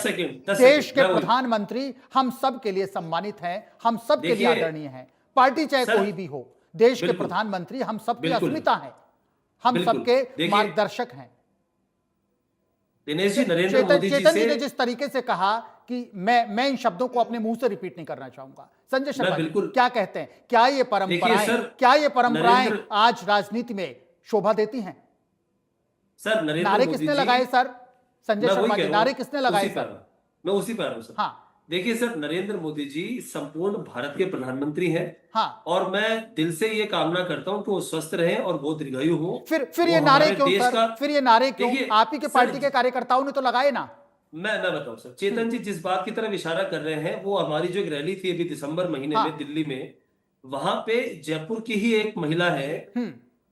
S1: देश के प्रधानमंत्री हम सब के लिए सम्मानित हैं, हम सब के लिए आदरणीय हैं, पार्टी चाहे कोई भी हो। देश के प्रधानमंत्री हम सबकी अस्मिता है, हम सबके मार्गदर्शक हैं।
S7: दिनेश जी, नरेंद्र मोदी
S1: चेतन जी ने जिस तरीके से कहा कि मैं इन शब्दों को अपने मुंह से रिपीट नहीं करना चाहूंगा। संजय शर्मा जी क्या कहते हैं, क्या ये परंपराएं आज राजनीति में शोभा देती हैं?
S7: सर,
S1: नारे किसने लगाए सर? संजय शर्मा जी, नारे किसने लगाए सर?
S7: मैं उसी पर आ रहा हूं सर।
S1: हाँ,
S7: देखिए सर, नरेंद्र मोदी जी संपूर्ण भारत के प्रधानमंत्री हैं।
S1: हाँ, और
S7: मैं दिल से ये कामना करता हूं कि वो स्वस्थ रहें और वो दीर्घायु हो।
S1: फिर ये नारे क्यों सर? फिर ये नारे क्यों? आप ही के पार्टी के कार्यकर्ताओं ने तो लगाए ना।
S7: मैं बताऊं सर, चेतन जी जिस बात की तरफ इशारा कर रहे हैं, वो हमारी जो एक रैली थी अभी दिसंबर महीने में दिल्ली में, वहां पे जयपुर की ही एक महिला है,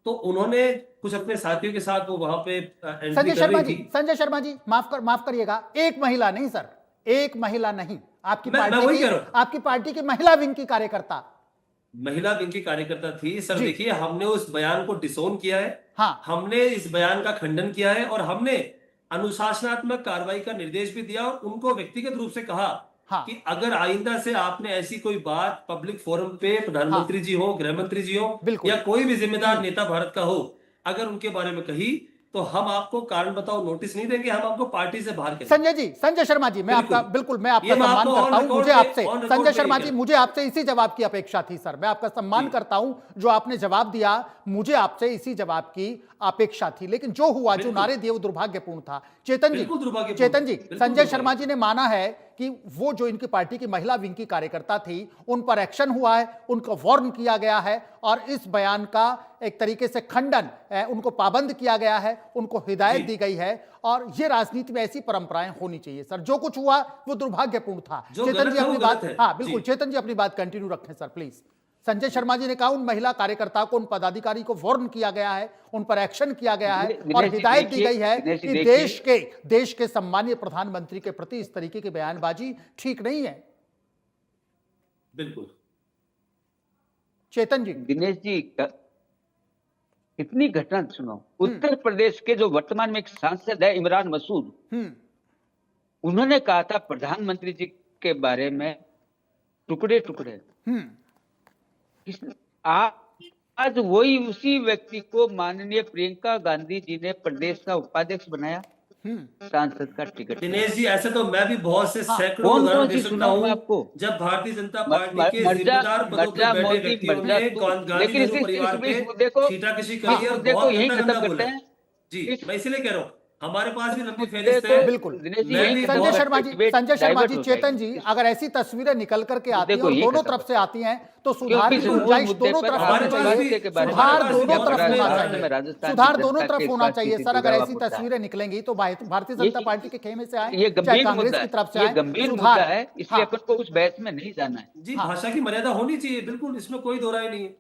S7: तो उन्होंने कुछ अपने साथियों के साथ वो वहां पे
S1: संजय शर्मा जी माफ करिएगा, एक महिला नहीं सर, एक महिला नहीं, आपकी पार्टी की महिला विंग की कार्यकर्ता
S7: थी सर। देखिए, हमने उस बयान को डिसोन किया है।
S1: हाँ,
S7: हमने इस बयान का खंडन किया है और हमने अनुशासनात्मक कार्रवाई का निर्देश भी दिया और उनको व्यक्तिगत रूप से कहा
S1: हाँ।
S7: कि अगर आइंदा से आपने ऐसी कोई बात पब्लिक फोरम पे प्रधानमंत्री जी हो, गृह मंत्री जी हो,
S1: बिल्कुल।
S7: या कोई भी जिम्मेदार नेता भारत का हो, अगर उनके बारे में कही तो हम आपको कारण बताओ नोटिस नहीं देंगे, हम आपको पार्टी से बाहर करेंगे।
S1: संजय जी, संजय शर्मा जी, मैं आपका बिल्कुल मैं आपका सम्मान करता हूं। मुझे आपसे संजय शर्मा जी, मुझे आपसे इसी जवाब की अपेक्षा थी सर। मैं आपका सम्मान करता हूं, जो आपने जवाब दिया, मुझे आपसे इसी जवाब की अपेक्षा थी। लेकिन जो हुआ, जो नारे दिए, वो दुर्भाग्यपूर्ण था। चेतन जी, संजय शर्मा जी ने माना है कि वो जो इनकी पार्टी की महिला विंग की कार्यकर्ता थी, उन पर एक्शन हुआ है, उनको वार्न किया गया है और इस बयान का एक तरीके से खंडन, उनको पाबंद किया गया है, उनको हिदायत दी गई है। और ये राजनीति में ऐसी परंपराएं होनी चाहिए सर। जो कुछ हुआ वो दुर्भाग्यपूर्ण था। चेतन जी अपनी बात, हाँ बिल्कुल, चेतन जी अपनी बात कंटिन्यू रखें सर प्लीज। संजय शर्मा जी ने कहा उन महिला कार्यकर्ताओं को, उन पदाधिकारी को वार्न किया गया है, उन पर एक्शन किया गया है और हिदायत दी गई है कि देश के सम्मानीय प्रधानमंत्री के प्रति इस तरीके की बयानबाजी ठीक नहीं है।
S7: बिल्कुल
S1: चेतन जी।
S6: दिनेश जी, इतनी घटना सुनो। उत्तर प्रदेश के जो वर्तमान में एक सांसद है इमरान मसूद, उन्होंने कहा था प्रधानमंत्री जी के बारे में टुकड़े टुकड़े। आज वही उसी व्यक्ति को माननीय प्रियंका गांधी जी ने प्रदेश का उपाध्यक्ष बनाया, सांसद का टिकट।
S7: दिनेश जी, ऐसे तो मैं भी बहुत से सैकड़ों
S6: कौन
S7: उदाहरण
S6: कौन
S7: दे
S6: सी
S7: सकता
S6: सुनाऊं मैं
S7: हूं
S6: आपको?
S7: जब भारतीय जनता पार्टी के जिम्मेदार पदों पर बैठे व्यक्तियों ने गांधी नेहरू परिवार पे छीटाकशी करी है और बहुत गंदा गंदा बोला है। जी, मैं इसलिए कह रहा हूँ, हमारे पास भी लंबी फहरिस्त है।
S1: बिल्कुल। संजय शर्मा जी, चेतन जी, अगर ऐसी तस्वीरें निकल करके आती हैं और दोनों तरफ से आती हैं तो सुधार की गुंजाइश दोनों तरफ होनी चाहिए। सुधार दोनों तरफ होना चाहिए। सुधार दोनों तरफ होना चाहिए सर। अगर ऐसी तस्वीरें निकलेंगी तो भारतीय जनता पार्टी के खेमे से आए, चाहे कांग्रेस की तरफ से आए,
S6: गंभीर मुद्दा है, इसलिए अपन को उस बहस में नहीं जाना है।
S7: जी, भाषा की मर्यादा होनी चाहिए, बिल्कुल, इसमें कोई दो राय नहीं है।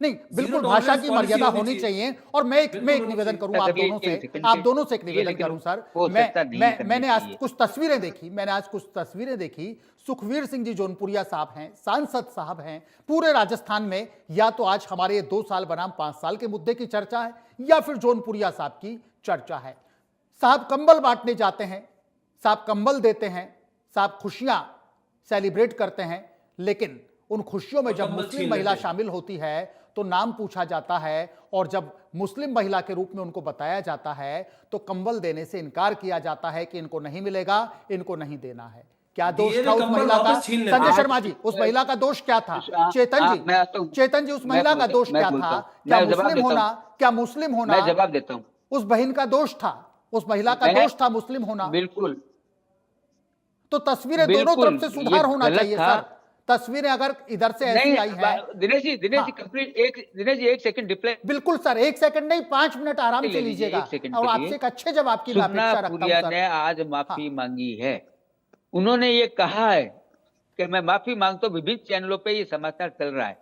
S1: नहीं, बिल्कुल भाषा की मर्यादा होनी चाहिए। और मैं एक निवेदन करूं आप दोनों से एक निवेदन करूं सर। मैंने आज कुछ तस्वीरें देखी। सुखवीर सिंह जी जौनपुरिया साहब हैं, सांसद साहब हैं, पूरे राजस्थान में या तो आज हमारे 2 साल बनाम 5 साल के मुद्दे की चर्चा है या फिर जौनपुरिया साहब की चर्चा है। साहब कंबल बांटने जाते हैं, साहब कंबल देते हैं, साहब खुशियां सेलिब्रेट करते हैं, लेकिन उन खुशियों में जब मुस्लिम महिला शामिल होती है तो नाम पूछा जाता है और जब मुस्लिम महिला के रूप में उनको बताया जाता है तो कंबल देने से इनकार किया जाता है कि इनको नहीं मिलेगा, इनको नहीं देना है। क्या दोष था उस महिला का? संजय शर्मा जी, उस महिला का दोष क्या था? चेतन जी, उस महिला का दोष क्या था? क्या मुस्लिम होना
S6: मैं जवाब देता हूँ।
S1: उस बहन का दोष था, उस महिला का दोष था मुस्लिम होना।
S6: बिल्कुल।
S1: तो तस्वीरें दोनों तरफ से सुधार होना चाहिए सर। तस्वीरें अगर इधर से ऐसी आई हैं।
S6: दिनेश जी कंप्लीट एक सेकंड रिप्लाई।
S1: बिल्कुल सर, 1 सेकंड नहीं, 5 मिनट आराम से लीजिएगा और आपसे एक अच्छे जवाब की मैं अपेक्षा रखता हूं सर।
S6: ने आज माफी मांगी है। उन्होंने ये कहा है कि मैं माफी मांगता हूं। विभिन्न चैनलों पे ये समाचार चल रहा है।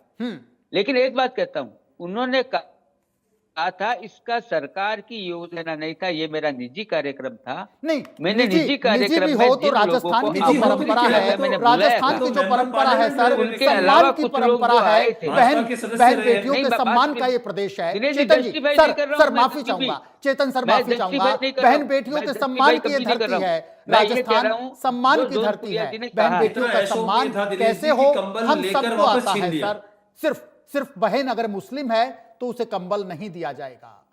S6: लेकिन एक बात कहता हूं, उन्होंने कहा था इसका सरकार की योजना नहीं था, ये मेरा निजी कार्यक्रम था।
S1: नहीं,
S6: मैंने निजी कार्यक्रम में
S1: हो तो राजस्थान की जो परंपरा है, राजस्थान की जो परंपरा है सर, सम्मान की परंपरा है, बहन बेटियों के सम्मान का ये प्रदेश है। चेतन जी, सर माफी चाहूंगा, चेतन सर माफी चाहूंगा। बहन बेटियों के सम्मान की ये धरती है, राजस्थान सम्मान की धरती है। बहन बेटियों का सम्मान कैसे हो हम सबको आता है सर। सिर्फ बहन अगर मुस्लिम है तो उसे कंबल नहीं दिया जाएगा,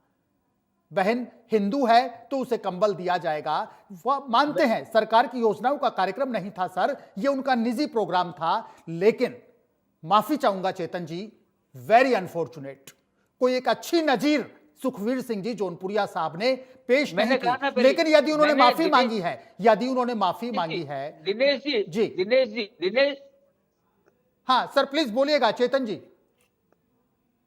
S1: बहन हिंदू है तो उसे कंबल दिया जाएगा। वह मानते हैं सरकार की योजनाओं का कार्यक्रम नहीं था सर, यह उनका निजी प्रोग्राम था। लेकिन माफी चाहूंगा चेतन जी, वेरी अनफॉर्चुनेट, कोई एक अच्छी नजीर सुखवीर सिंह जी जौनपुरिया साहब ने पेश नहीं की। लेकिन यदि उन्होंने माफी मांगी है,
S6: दिनेश
S1: हाँ सर प्लीज बोलिएगा चेतन जी।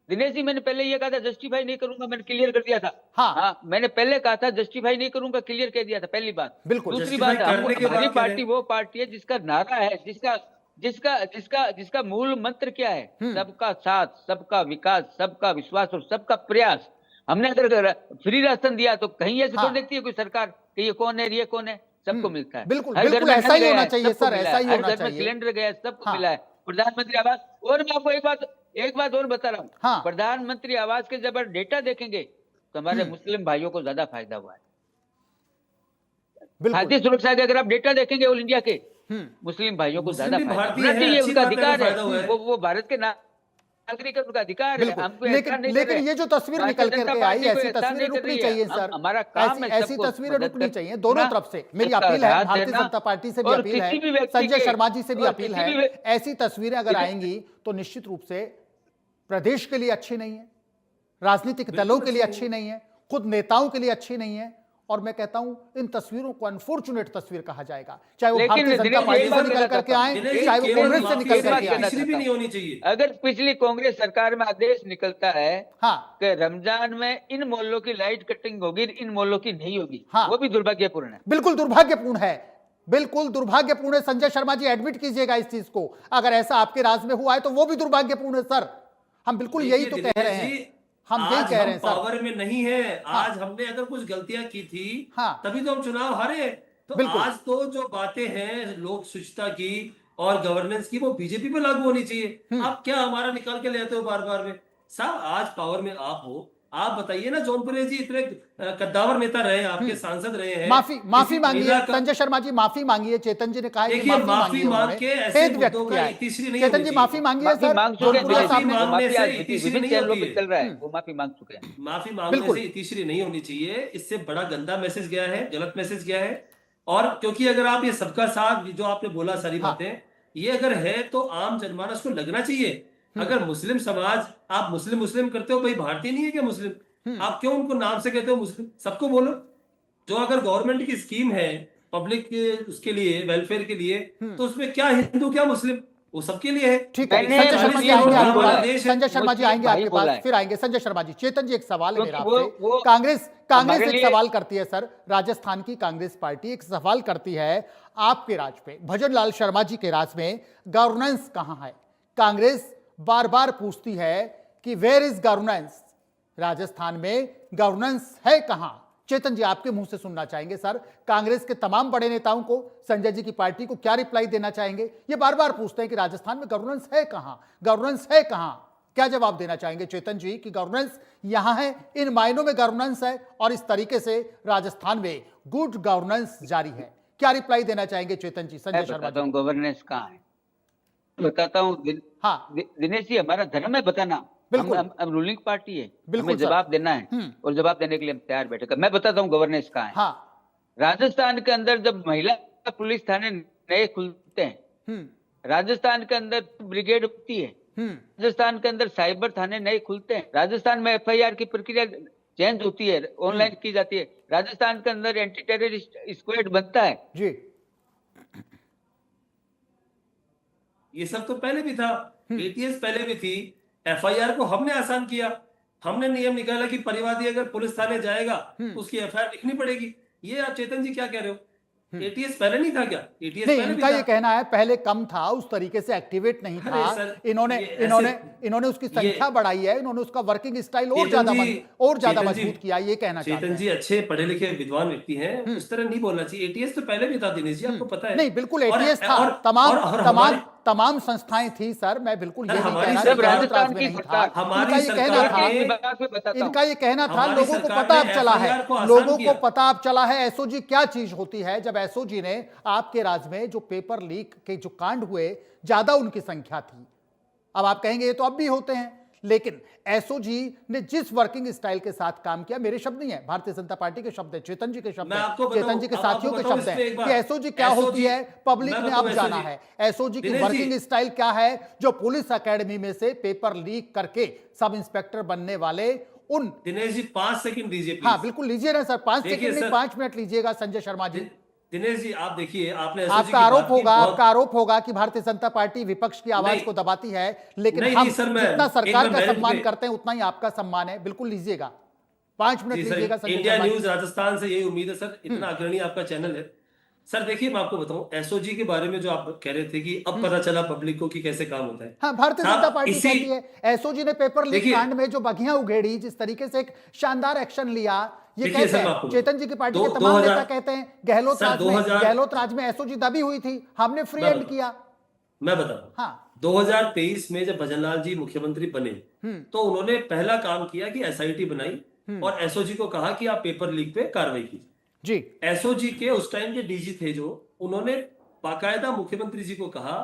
S6: दिनेश जी, मैंने पहले ये कहा था जस्टिफाई नहीं करूंगा, मैंने क्लियर कर दिया था।
S1: हाँ,
S6: मैंने पहले कहा था जस्टिफाई नहीं करूंगा, क्लियर कह दिया था, पहली बात।
S1: बिल्कुल।
S6: दूसरी बात, हमारी पार्टी वो पार्टी है जिसका नारा है, जिसका मूल मंत्र क्या है? सबका साथ, सबका विकास, सबका विश्वास और सबका प्रयास। हमने अगर फ्री राशन दिया तो कहीं ऐसे थोड़ी देखती है कोई सरकार कि ये कौन है, ये कौन है, सबको मिलता है।
S1: बिल्कुल ऐसा ही होना चाहिए सर, ऐसा ही होना चाहिए।
S6: सिलेंडर गया, सबको मिला है। प्रधानमंत्री आवास, और मैं आपको एक बात और बता रहा हूँ। प्रधानमंत्री आवास के जब डेटा देखेंगे तो हमारे मुस्लिम भाइयों को ज्यादा फायदा हुआ है। खाद्य सुरक्षा के अगर आप डेटा देखेंगे ऑल इंडिया के, मुस्लिम भाइयों को ज्यादा
S7: मुस्लिम भी
S6: फायदा
S7: भारतीय
S6: होना
S7: है,
S6: चाहिए,
S7: अच्छी
S6: उनका
S7: बात है,
S6: अधिकार
S7: फायदा हुआ
S6: है,
S7: है।
S6: वो भारत के नागरिक है, उनका अधिकार है।
S1: बिल्कुल,
S6: हमको एहसान नहीं कर
S1: लेकिन
S6: रहे।
S1: ये जो तस्वीर
S6: भारतीय
S1: निकल
S6: जनता
S1: करके आई,
S6: पार्टी कोई
S1: ऐसी
S6: एहसान
S1: तस्वीरें
S6: नहीं कर
S1: रुकनी
S6: रही है।
S1: चाहिए सर।
S6: हमारा काम है
S1: ऐसी
S6: सबको
S1: तस्वीरें
S6: मदद
S1: रुकनी
S6: कर-
S1: चाहिए दोनों
S6: ना,
S1: तरफ से। मेरी
S6: सबका
S1: अपील है,
S6: साथ
S1: भारतीय
S6: देना,
S1: जनता पार्टी से भी
S6: और
S1: अपील
S6: किसी भी
S1: है,
S6: व्यक्ति
S1: संजय
S6: के-
S1: शर्मा जी से भी
S6: और
S1: अपील
S6: किसी
S1: है,
S6: भी
S1: ऐसी तस्वीरें अगर आएंगी तो निश्चित रूप से प्रदेश के लिए अच्छी नहीं है, राजनीतिक दलों के लिए अच्छी नहीं है, खुद नेताओं के लिए अच्छी नहीं है। और मैं कहता हूं इन तस्वीरों को अनफॉर्चुनेट तस्वीर कहा जाएगा, चाहे वो
S6: लेकिन
S1: भारतीय जनता
S6: दिनेश,
S1: पार्टी
S6: एक
S1: से
S6: बात
S1: निकल
S6: कहना
S1: करके
S6: चाहता
S1: आए,
S6: हूं।
S1: चाहे वो
S7: केवल
S1: कांग्रेस से
S7: माफी
S1: निकल
S7: है,
S1: करके
S6: कहना
S1: आए।
S7: तीसरी भी नहीं होनी चाहिए।
S6: अगर पिछली कांग्रेस सरकार में आदेश निकलता है
S1: हाँ,
S6: कि रमजान में इन मोहल्लों की लाइट कटिंग होगी, इन मोहल्लों की नहीं होगी,
S1: हाँ।
S6: वो भी दुर्भाग्यपूर्ण है।
S1: बिल्कुल दुर्भाग्यपूर्ण है, बिल्कुल दुर्भाग्यपूर्ण है। संजय शर्मा जी एडमिट कीजिएगा इस चीज को, अगर ऐसा आपके राज में हुआ है तो वो भी दुर्भाग्यपूर्ण है सर। हम बिल्कुल यही तो कह रहे हैं, हम यही कह रहे हैं सर।
S7: पावर में नहीं है, आज हमने अगर कुछ गलतियां की थी
S1: हाँ।
S7: तभी तो हम चुनाव हारे। तो
S1: बिल्कुल।
S7: आज तो जो बातें हैं लोक शिक्षता की और गवर्नेंस की, वो बीजेपी पे लागू होनी चाहिए। आप क्या हमारा निकाल के ले आते हो बार बार में? साहब आज पावर में आप हो, आप बताइए ना। जौनपुरे जी इतने कद्दावर नेता रहे, आपके सांसद रहे हैं,
S1: माफी
S7: किसी
S1: मांगी
S7: महिला
S1: है
S7: का-
S1: संजय शर्मा जी, माफी मांगी है। चेतन जी ने कहा है कि
S7: देखिए, माफी
S1: मांगी है
S7: मांग
S1: उन्होंने,
S7: के ऐसे
S1: खेद व्यक्त
S7: मुद्दों
S1: किया
S7: का
S1: है।
S7: तीसरी नहीं
S1: चेतन
S7: होनी
S1: जी
S7: चाहिए।
S1: माफी मांगी है
S6: माफी
S1: सर,
S6: मांग चुके हैं
S1: जौनपुरा
S6: दिनेश
S1: साहब
S6: जी,
S1: ने।
S6: वो
S7: मांगने
S6: माफी
S7: से
S6: आज
S7: तीसरी
S6: विभिन्न
S7: नहीं
S6: चैनलों
S7: होती
S6: पे
S7: है।
S6: चल रहा है, वो माफी मांग चुके हैं।
S7: माफी मांगने
S1: बिल्कुल।
S7: से तीसरी नहीं होनी चाहिए। इससे बड़ा गंदा मैसेज गया है, गलत मैसेज गया है। और क्योंकि अगर आप ये सबका साथ, जो आपने बोला सारी
S1: हाँ।
S7: बातें, ये अगर है तो आम जनमानस को लगना चाहिए। अगर मुस्लिम समाज, आप मुस्लिम मुस्लिम करते हो, भाई भारतीय नहीं है क्या मुस्लिम? आप क्यों उनको नाम से कहते हो मुस्लिम? सबको बोलो। जो अगर गवर्नमेंट की स्कीम है पब्लिक के, उसके लिए, वेलफेयर के लिए, तो उसमें क्या हिंदू क्या मुस्लिम, वो सबके लिए है।
S1: ठीक है,
S6: मैंने
S1: संजय शर्मा जी
S6: मुस्लिम
S1: आएंगे
S6: भाई
S1: आपके
S6: बोला
S1: पास,
S6: है।
S1: संजय शर्मा जी
S6: मुस्लिम
S1: आएंगे
S6: भाई
S1: आपके
S6: बोला
S1: पास,
S6: है।
S1: फिर आएंगे संजय शर्मा जी। चेतन जी एक सवाल है
S6: क्योंकि
S1: मेरा
S6: वो-
S1: आपसे।
S6: वो
S1: कांग्रेस
S6: हमारे
S1: एक
S6: लिए-
S1: सवाल करती है सर, राजस्थान की कांग्रेस पार्टी एक सवाल करती है आपके राज पे, भजन लाल शर्मा जी के राज में गवर्नेंस कहां है? कांग्रेस बार बार पूछती है कि वेयर इज गवर्नेंस, राजस्थान में गवर्नेंस है कहां? चेतन जी आपके मुंह से सुनना चाहेंगे सर, कांग्रेस के तमाम बड़े नेताओं को, संजय जी की पार्टी को क्या रिप्लाई देना चाहेंगे? ये बार बार पूछते हैं कि राजस्थान में गवर्नेंस है कहां, गवर्नेंस है कहां? क्या जवाब देना चाहेंगे चेतन जी कि गवर्नेंस यहां है, इन मायनों में गवर्नेंस है और इस तरीके से राजस्थान में गुड गवर्नेंस जारी है? क्या रिप्लाई देना चाहेंगे चेतन जी? संजय
S6: मैं
S1: शर्मा
S6: बताता
S1: जी।
S6: हूँ गवर्नेंस कहाँ है, बताता हूँ।
S1: हाँ,
S6: दिनेश जी, हमारा धर्म है बताना।
S1: बिल्कुल।
S6: हम रूलिंग पार्टी है,
S1: बिल्कुल
S6: हमें
S1: सर।
S6: जवाब देना है और जवाब देने के लिए हम तैयार बैठे। मैं बताता हूँ गवर्नेंस कहाँ है।
S1: हाँ,
S6: राजस्थान के अंदर जब महिला पुलिस थाने नए खुलते हैं, राजस्थान के अंदर ब्रिगेड होती है, राजस्थान के अंदर साइबर थाने नए खुलते हैं, राजस्थान में एफआईआर की प्रक्रिया चेंज होती है, ऑनलाइन की जाती है, राजस्थान के अंदर एंटी टेररिस्ट स्क्वाड बनता है
S1: जी।
S7: ये सब तो पहले भी था, एटीएस पहले भी थी। एफआईआर को हमने आसान किया, हमने नियम निकाला कि परिवादी अगर पुलिस थाने जाएगा तो उसकी एफआईआर लिखनी पड़ेगी। ये आप चेतन जी क्या कह रहे हो? एटीएस पहले नहीं था क्या? एटीएस
S1: नहीं,
S7: पहले भी
S1: इनका
S7: था।
S1: ये कहना है पहले कम था, उस तरीके से एक्टिवेट नहीं
S7: अरे
S1: था।
S7: सर,
S1: इन्होंने
S7: ये ऐसे-
S1: इन्होंने इन्होंने उसकी
S7: ये-
S1: संख्या बढ़ाई है, इन्होंने उसका वर्किंग स्टाइल और
S7: चेतन
S1: ज्यादा
S7: जी-
S1: मजबूत किया, ये कहना चाहते
S7: चेतन
S1: हैं।
S7: जी अच्छे पढ़े लिखे विद्वान व्यक्ति हैं, उस तरह नहीं बोलना चाहिए। एटीएस तो पहले भी था दिनेश जी, आपको पता है।
S1: नहीं, बिल्कुल
S7: और-
S1: एटीएस था,
S7: और-
S1: तमाम
S7: और
S1: तमाम
S7: हमारी-
S1: तमाम संस्थाएं थी सर, मैं बिल्कुल ये
S7: अरे
S1: नहीं
S7: हमारी
S1: कह रहा
S7: सरकार-
S1: कि गलत
S6: राजस्थान
S1: राज में
S6: की
S1: नहीं था।
S6: सरकार-
S7: हमारी
S1: इनका ये
S7: सरकार
S1: कहना था,
S7: ने-
S6: बताता हूँ।
S1: इनका ये कहना था,
S7: हमारी
S1: लोगों को
S7: सरकार
S1: पता
S7: ने
S1: अब चला है,
S7: FIR को आसान
S1: लोगों को
S7: किया।
S1: पता अब चला है एसओजी क्या चीज होती है। जब एसओजी ने आपके राज में जो पेपर लीक के जो कांड हुए, ज्यादा उनकी संख्या थी। अब आप कहेंगे ये तो अब भी होते हैं, लेकिन एसओजी ने जिस वर्किंग स्टाइल के साथ काम किया, मेरे शब्द नहीं है, भारतीय जनता पार्टी के शब्द है, चेतन जी के शब्द
S7: मैं
S1: है,
S7: आपको बताऊं-
S1: चेतन जी के
S7: अब आपको
S1: साथियों के
S7: बताऊं
S1: शब्द
S7: इस पे
S1: है
S7: एक बात।
S1: कि एसओजी क्या
S7: SOG
S1: होती है, पब्लिक
S7: मैं
S1: ने
S7: बताऊं
S1: अब जाना
S7: SOG
S1: है। एसओजी की
S7: दिनेश जी-
S1: वर्किंग स्टाइल क्या है, जो पुलिस अकेडमी में से पेपर लीक करके सब इंस्पेक्टर बनने वाले उन,
S7: दिनेश जी 5 सेकंड दीजिए
S1: हाँ
S7: प्लीज।
S1: बिल्कुल लीजिए ना सर, 5
S7: देखिए
S1: सेकंड नहीं
S7: सर-
S1: 5 मिनट लीजिएगा संजय शर्मा जी।
S7: दिनेश जी आप देखिए, आपने SOG
S1: आपका
S7: की बात
S1: आरोप
S7: की,
S1: होगा,
S7: बहुत-
S1: आपका आरोप होगा कि भारतीय जनता पार्टी विपक्ष की आवाज
S7: नहीं।
S1: को दबाती है, लेकिन
S7: नहीं,
S1: हम
S7: नहीं, सर, मैं-
S1: जितना
S7: एक
S1: सरकार
S7: मैं
S1: का
S7: मेरिट
S1: सम्मान
S7: पे-
S1: करते हैं उतना ही आपका सम्मान है। बिल्कुल लीजिएगा, 5 मिनट
S7: जी सर,
S1: लीजिएगा संजय
S7: इंडिया
S1: शर्मा जी।
S7: न्यूज राजस्थान से यही उम्मीद है सर, इतना अग्रणी आपका चैनल है। सर देखिए, मैं आपको बताऊं, एसओजी के बारे में जो आप कह रहे थे कि अब पता चला पब्लिक को कि कैसे काम होता है।
S1: हाँ, भारतीय
S7: साहब,
S1: जनता पार्टी
S7: इसी-
S1: कहती है एसओजी ने पेपर लीक
S7: देखिए-
S1: कांड में जो बगियां उघेड़ी, जिस तरीके से एक शानदार एक्शन लिया, ये
S7: देखिए
S1: कहते
S7: सर, मैं
S1: हैं
S7: आपको-
S1: चेतन जी की पार्टी
S7: दो-
S1: के तमाम
S7: 2000
S1: नेता कहते हैं गहलोत
S7: सर,
S1: राज में
S7: 2000
S1: एसओजी दबी हुई थी, हमने फ्री
S7: मैं
S1: एंड
S7: बताऊं।
S1: किया।
S7: मैं बताऊं,
S1: हाँ
S7: 2023 में जब भजनलाल जी मुख्यमंत्री बने तो उन्होंने पहला काम किया कि एसआईटी बनाई और एसओजी को कहा कि आप पेपर लीक पे कार्रवाई कीजिए।
S1: जी,
S7: एसओजी के उस टाइम के डीजी थे जो, उन्होंने बाकायदा मुख्यमंत्री जी को कहा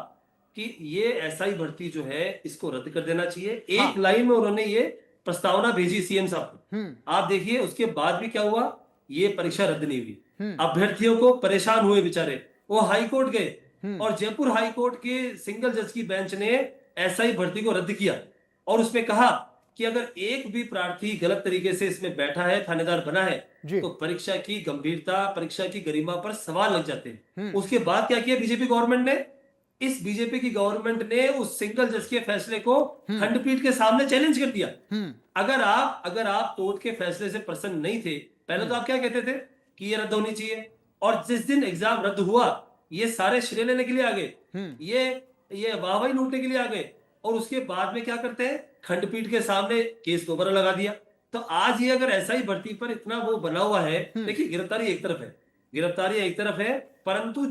S7: कि ये एसआई भर्ती जो है इसको रद्द कर देना चाहिए। एक लाइन में उन्होंने ये प्रस्तावना भेजी सीएम साहब को। आप देखिए उसके बाद भी क्या हुआ, ये परीक्षा रद्द नहीं हुई। अभ्यर्थियों को परेशान हुए बेचारे, वो हाईकोर्ट गए और जयपुर हाईकोर्ट के सिंगल जज की बेंच ने एसआई भर्ती को रद्द किया और उसमें कहा कि अगर एक भी प्रार्थी गलत तरीके से इसमें बैठा है, थानेदार बना है, तो परीक्षा की गंभीरता, परीक्षा की गरिमा पर सवाल लग जाते हैं। उसके बाद क्या किया बीजेपी गवर्नमेंट ने? इस बीजेपी की गवर्नमेंट ने उस सिंगल जज के फैसले को खंडपीठ के सामने चैलेंज कर दिया। अगर आप कोर्ट के फैसले से प्रसन्न नहीं थे, पहले तो आप क्या कहते थे कि ये रद्द होनी चाहिए, और जिस दिन एग्जाम रद्द हुआ ये सारे श्रेय लेने के लिए आ गए, ये वाहवाही लूटने के लिए आ गए, और उसके बाद में क्या करते हैं, खंडपीठ के सामने केस दोबारा लगा दिया। तो आज ये अगर एसआई भर्ती पर इतना वो बना हुआ है, देखिए गिरफ्तारी एक तरफ है, परंतु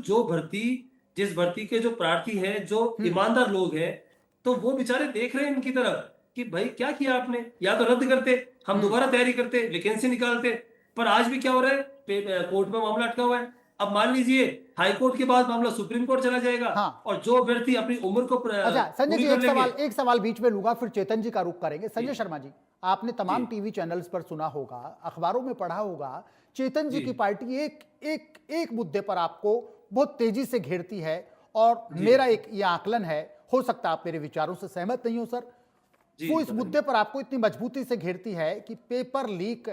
S7: जिस भर्ती के जो प्रार्थी हैं, जो ईमानदार लोग हैं, तो वो बेचारे देख रहे हैं इनकी तरफ कि भाई क्या किया आपने, या तो रद्द करते, हम दोबारा तैयारी करते, वैकेंसी निकालते। पर आज भी क्या हो रहा है, कोर्ट में मामला अटका हुआ है। अब मान लीजिए हाईकोर्ट के बाद मामला सुप्रीम कोर्ट चला जाएगा, और जो अभ्यर्थी अपनी उम्र को
S1: अच्छा संजय जी, एक सवाल बीच में लूंगा, फिर चेतन जी का रुख करेंगे। संजय शर्मा जी, आपने तमाम टीवी चैनल्स पर सुना होगा, अखबारों में पढ़ा होगा, चेतन जी की पार्टी एक मुद्दे पर आपको बहुत तेजी से घेरती है, और मेरा ये आकलन है, हो सकता है आप मेरे विचारों से सहमत नहीं हो सर, वो इस मुद्दे पर आपको इतनी मजबूती से घेरती है कि पेपर लीक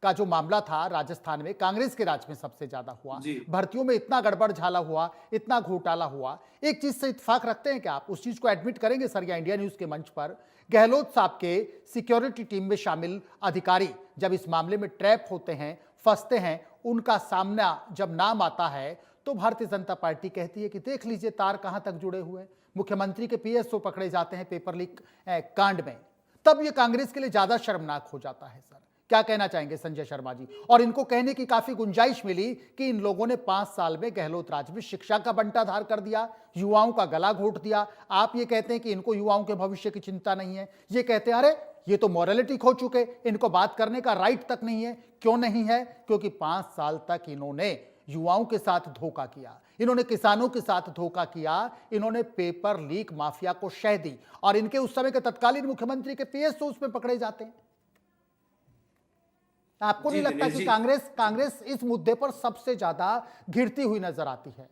S1: का जो मामला था राजस्थान में, कांग्रेस के राज में सबसे ज्यादा हुआ, भर्तियों में इतना गड़बड़ झाला हुआ, इतना घोटाला हुआ। एक चीज से इत्तेफाक रखते हैं कि आप उस चीज को एडमिट करेंगे सर, या इंडिया न्यूज के मंच पर गहलोत साहब के सिक्योरिटी टीम में शामिल अधिकारी जब इस मामले में ट्रैप होते हैं, फंसते हैं, उनका सामना जब नाम आता है, तो भारतीय जनता पार्टी कहती है कि देख लीजिए तार कहां तक जुड़े हुए हैं। मुख्यमंत्री के पीएसओ पकड़े जाते हैं पेपर लीक कांड में, तब ये कांग्रेस के लिए ज्यादा शर्मनाक हो जाता है। सर क्या कहना चाहेंगे संजय शर्मा जी? और इनको कहने की काफी गुंजाइश मिली कि इन लोगों ने 5 साल में गहलोत राज में शिक्षा का बंटाधार कर दिया, युवाओं का गला घोट दिया। आप ये कहते हैं कि इनको युवाओं के भविष्य की चिंता नहीं है, ये कहते हैं अरे ये तो मॉरलिटी खो चुके, इनको बात करने का राइट तक नहीं है। क्यों नहीं है? क्योंकि 5 साल तक इन्होंने युवाओं के साथ धोखा किया, इन्होंने किसानों के साथ धोखा किया, इन्होंने पेपर लीक माफिया को शह दी, और इनके उस समय के तत्कालीन मुख्यमंत्री के पीएसओ उसमें पकड़े जाते हैं। आपको नहीं लगता कि कांग्रेस इस मुद्दे पर सबसे ज्यादा घिरती हुई नजर आती है?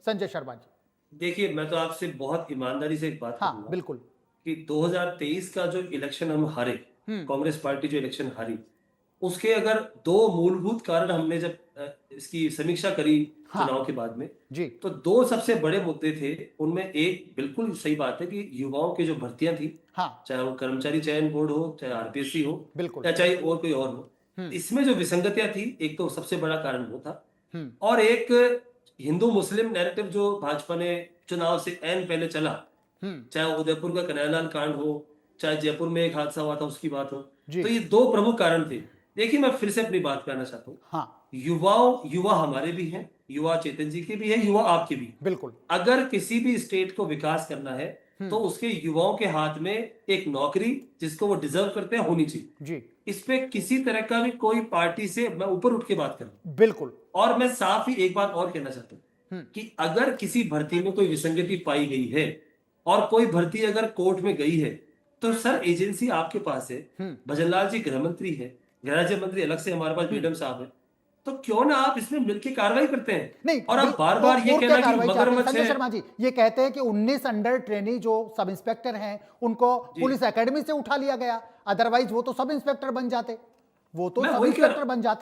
S1: संजय शर्मा जी
S7: देखिए, मैं तो आपसे बहुत ईमानदारी से एक बात करूंगा,
S1: बिल्कुल,
S7: कि 2023 का जो इलेक्शन हम हारे, कांग्रेस पार्टी जो इलेक्शन हारी, उसके अगर 2 मूलभूत कारण हमने जब इसकी समीक्षा करी चुनाव के बाद में
S1: जी, तो
S7: 2 सबसे बड़े मुद्दे थे। उनमें एक बिल्कुल सही बात है कि युवाओं की जो भर्तियां थी, चाहे वो कर्मचारी चयन बोर्ड हो, चाहे आरपीएससी हो,
S1: बिल्कुल,
S7: या चाहे और कोई और हो, इसमें जो विसंगतियां थी, एक तो सबसे बड़ा कारण वो था, और एक हिंदू मुस्लिम नैरेटिव जो भाजपा ने चुनाव से ऐन पहले चला, चाहे उदयपुर का कन्हैयालाल कांड हो, चाहे जयपुर में एक हादसा हुआ था उसकी बात हो, तो ये 2 प्रमुख कारण थे। देखिए, मैं फिर से अपनी बात कहना चाहता हूँ, युवा हमारे भी हैं, युवा चेतन जी के भी है, युवा आपके भी,
S1: बिल्कुल।
S7: अगर किसी भी स्टेट को विकास करना है तो उसके युवाओं के हाथ में एक नौकरी जिसको वो डिजर्व करते हैं होनी चाहिए
S1: जी।
S7: इस पे किसी तरह का भी कोई पार्टी से मैं ऊपर उठ के बात करूं,
S1: बिल्कुल।
S7: और मैं साफ ही एक बात और कहना चाहता हूं कि अगर किसी भर्ती में कोई विसंगति पाई गई है और कोई भर्ती अगर कोर्ट में गई है, तो सर एजेंसी आपके पास है, भजनलाल जी गृह मंत्री है, गृह राज्य मंत्री अलग से हमारे पास मैडम साहब है, तो क्यों ना आप इसमें मिलकर कार्रवाई करते हैं?
S1: नहीं,
S7: और आप बार बार ये कहना कि मगरमच्छ
S1: संजय शर्मा जी ये कहते हैं कि 19 अंडर ट्रेनी जो सब इंस्पेक्टर हैं उनको पुलिस एकेडमी से उठा लिया गया, अदरवाइज वो तो सब इंस्पेक्टर बन जाते,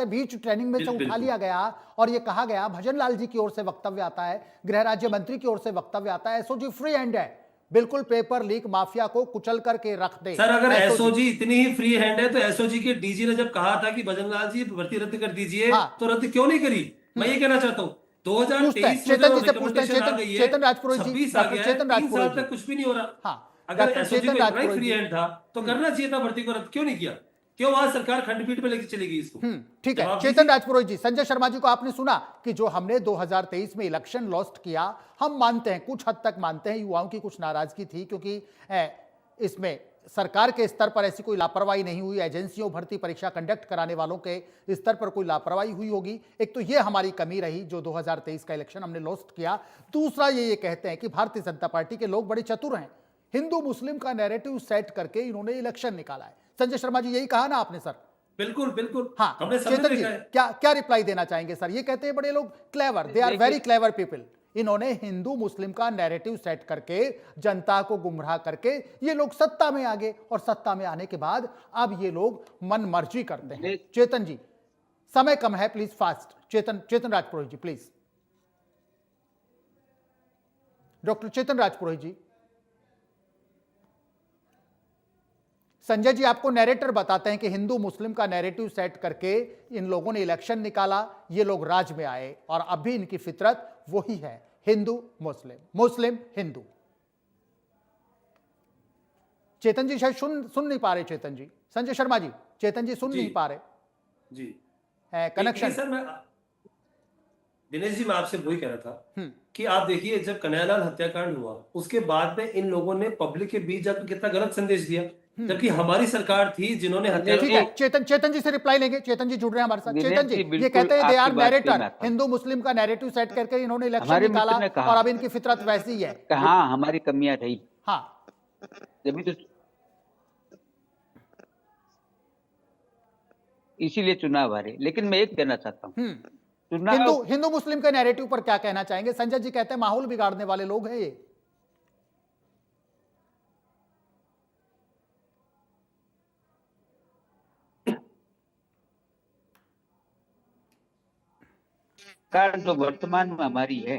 S1: बीच ट्रेनिंग में से उठा लिया गया। और ये कहा गया, भजनलाल जी की ओर से वक्तव्य आता है, गृह राज्य मंत्री की ओर से वक्तव्य आता है, एसओजी फ्री हैंड है, बिल्कुल पेपर लीक माफिया को कुचल करके रख दे।
S7: सर अगर एसओजी इतनी ही फ्री हैंड है तो एसओजी के डीजी ने जब कहा था कि भजनलाल जी भर्ती रद्द कर दीजिए, तो रद्द क्यों नहीं करी? मैं ये कहना चाहता हूँ 2023
S1: चेतन जी से पूछते हैं, चेतन राजपुरोहित जी,
S7: चेतन राजपुरोहित तक कुछ भी नहीं हो रहा। अगर एसओजी को इतना फ्री हैंड था तो करना चाहिए था, भर्ती को रद्द क्यों नहीं किया? क्यों आज सरकार खंडपीठ में लेके चलेगी इसको?
S1: ठीक है चेतन राजपुरोहित जी, संजय शर्मा जी को आपने सुना कि जो हमने 2023 में इलेक्शन लॉस्ट किया, हम मानते हैं, कुछ हद तक मानते हैं युवाओं की कुछ नाराजगी थी क्योंकि इसमें सरकार के स्तर पर ऐसी कोई लापरवाही नहीं हुई, एजेंसियों भर्ती परीक्षा कंडक्ट कराने वालों के स्तर पर कोई लापरवाही हुई होगी। एक तो ये हमारी कमी रही जो 2023 का इलेक्शन हमने लॉस्ट किया। दूसरा ये कहते हैं कि भारतीय जनता पार्टी के लोग बड़े चतुर हैं, हिंदू मुस्लिम का नैरेटिव सेट करके इन्होंने इलेक्शन निकाला है। संजय शर्मा जी, यही कहा ना आपने सर?
S7: बिल्कुल बिल्कुल।
S1: हाँ,
S7: हमने सबने
S1: चेतन जी
S7: देखा है।
S1: क्या रिप्लाई देना चाहेंगे सर? ये कहते हैं बड़े लोग clever, they are very clever people. इन्होंने हिंदू मुस्लिम का नैरेटिव सेट करके जनता को गुमराह करके ये लोग सत्ता में आ गए, और सत्ता में आने के बाद अब ये लोग मन मर्जी करते हैं। चेतन जी, समय कम है, please fast. Chetan Rajpurohit ji please. Doctor Chetan Rajpurohit ji, Sanjay ji आपको नैरेटर बताते हैं कि हिंदू मुस्लिम का नैरेटिव सेट करके इन लोगों ने इलेक्शन निकाला, ये लोग राज में आए, और अब भी इनकी फितरत वही है, हिंदू मुस्लिम, मुस्लिम हिंदू। चेतन जी शायद सुन नहीं पा रहे। चेतन जी, संजय शर्मा जी, चेतन जी सुन नहीं पा रहे
S7: जी।
S1: कनेक्शन।
S7: सर दिनेश जी, मैं आपसे वही कह रहा था कि आप देखिए, जब कन्हैयालाल हत्याकांड हुआ उसके बाद में इन लोगों ने पब्लिक के बीच जाकर कितना गलत संदेश दिया, जबकि हमारी सरकार थी जिन्होंने हत्या।
S1: ठीक है, चेतन जी से रिप्लाई लेंगे। चेतन जी जुड़ रहे हैं हमारे साथ। चेतन जी, ये
S6: बिल्कुल
S1: कहते हैं दे आर
S6: आपकी बात
S1: नैरेटर,
S6: पे मैं
S1: हिंदू मुस्लिम का नैरेटिव सेट करके इन्होंने इलेक्शन
S6: हमारे
S1: निकाला,
S6: मित्र ने कहा।
S1: और अब इनकी फितरत वैसी ही है।
S6: कहाँ हमारी कमियां रही,
S1: हाँ,
S6: जब तो इसीलिए चुनाव हारे। लेकिन मैं एक कहना चाहता हूँ, चुनाव
S1: हिंदू मुस्लिम के नैरेटिव पर क्या कहना चाहेंगे? संजय जी कहते हैं माहौल बिगाड़ने वाले लोग हैं ये।
S6: सरकार जो वर्तमान में हमारी है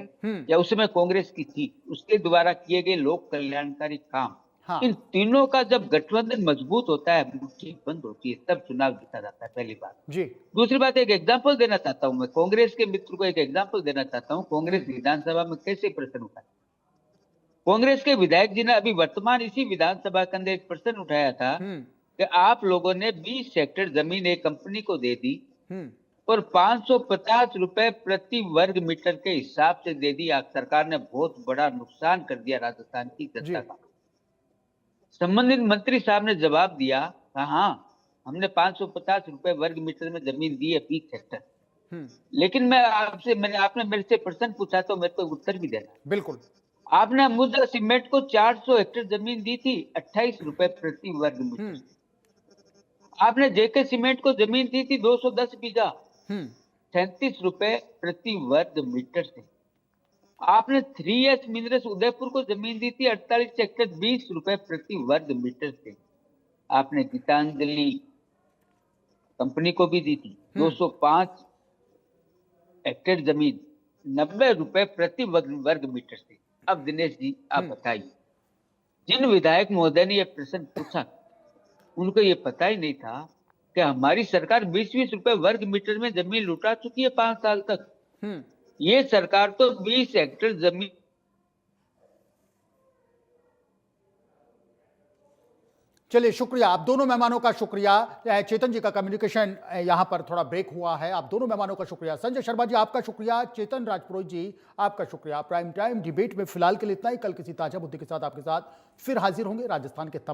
S6: या उसमें कांग्रेस की थी, उसके द्वारा किए गए लोक कल्याणकारी काम,
S1: हाँ।
S6: इन तीनों का जब गठबंधन मजबूत होता है, मुट्ठी बंद होती है, तब चुनाव जीता जाता है। पहली बात
S1: जी।
S6: दूसरी बात, एक एग्जाम्पल देना चाहता हूं मैं, कांग्रेस के मित्र को एक एग्जाम्पल देना चाहता हूं। कांग्रेस विधानसभा में कैसे प्रश्न उठाया, कांग्रेस के विधायक जी ने अभी वर्तमान इसी विधानसभा के अंदर एक प्रश्न उठाया था कि आप लोगों ने 20 हेक्टेयर जमीन एक कंपनी को दे दी और 550 रुपए प्रति वर्ग मीटर के हिसाब से दे दी। आप सरकार ने बहुत बड़ा नुकसान कर दिया राजस्थान की जनता का। संबंधित मंत्री साहब ने जवाब दिया, हाँ हमने 550 रुपए वर्ग मीटर में जमीन दी है 20 हेक्टेयर। लेकिन आपने मेरे से प्रश्न पूछा तो मेरे को उत्तर भी देना।
S1: बिल्कुल। आपने
S6: अम्बुजा सीमेंट को 400 हेक्टेयर जमीन दी थी 28 रुपए प्रति वर्ग मीटर। आपने जेके सीमेंट को जमीन दी थी 210 बीघा 37 रुपए प्रति वर्ग मीटर से। आपने 3S मिनरल्स उदयपुर को जमीन दी थी 48 हेक्टेयर 20 रुपए प्रति वर्ग मीटर से। आपने गीतांजलि कंपनी को भी दी थी 205 हेक्टेयर जमीन 90 रुपए प्रति वर्ग मीटर से। अब दिनेश जी आप बताइए, जिन विधायक महोदय ने यह प्रश्न पूछा उनको ये पता ही नहीं था कि हमारी सरकार 20-20 रुपए वर्ग मीटर में जमीन लुटा चुकी है 5 साल तक। ये सरकार तो 20 हेक्टेयर जमीन।
S1: चलिए, शुक्रिया आप दोनों मेहमानों का। शुक्रिया। चेतन जी का कम्युनिकेशन यहां पर थोड़ा ब्रेक हुआ है। आप दोनों मेहमानों का शुक्रिया। संजय शर्मा जी आपका शुक्रिया। चेतन राजपुरोहित जी आपका शुक्रिया। प्राइम टाइम डिबेट में फिलहाल के लिए इतना ही। कल किसी ताजा मुद्दे के साथ आपके साथ फिर हाजिर होंगे। राजस्थान के तमाम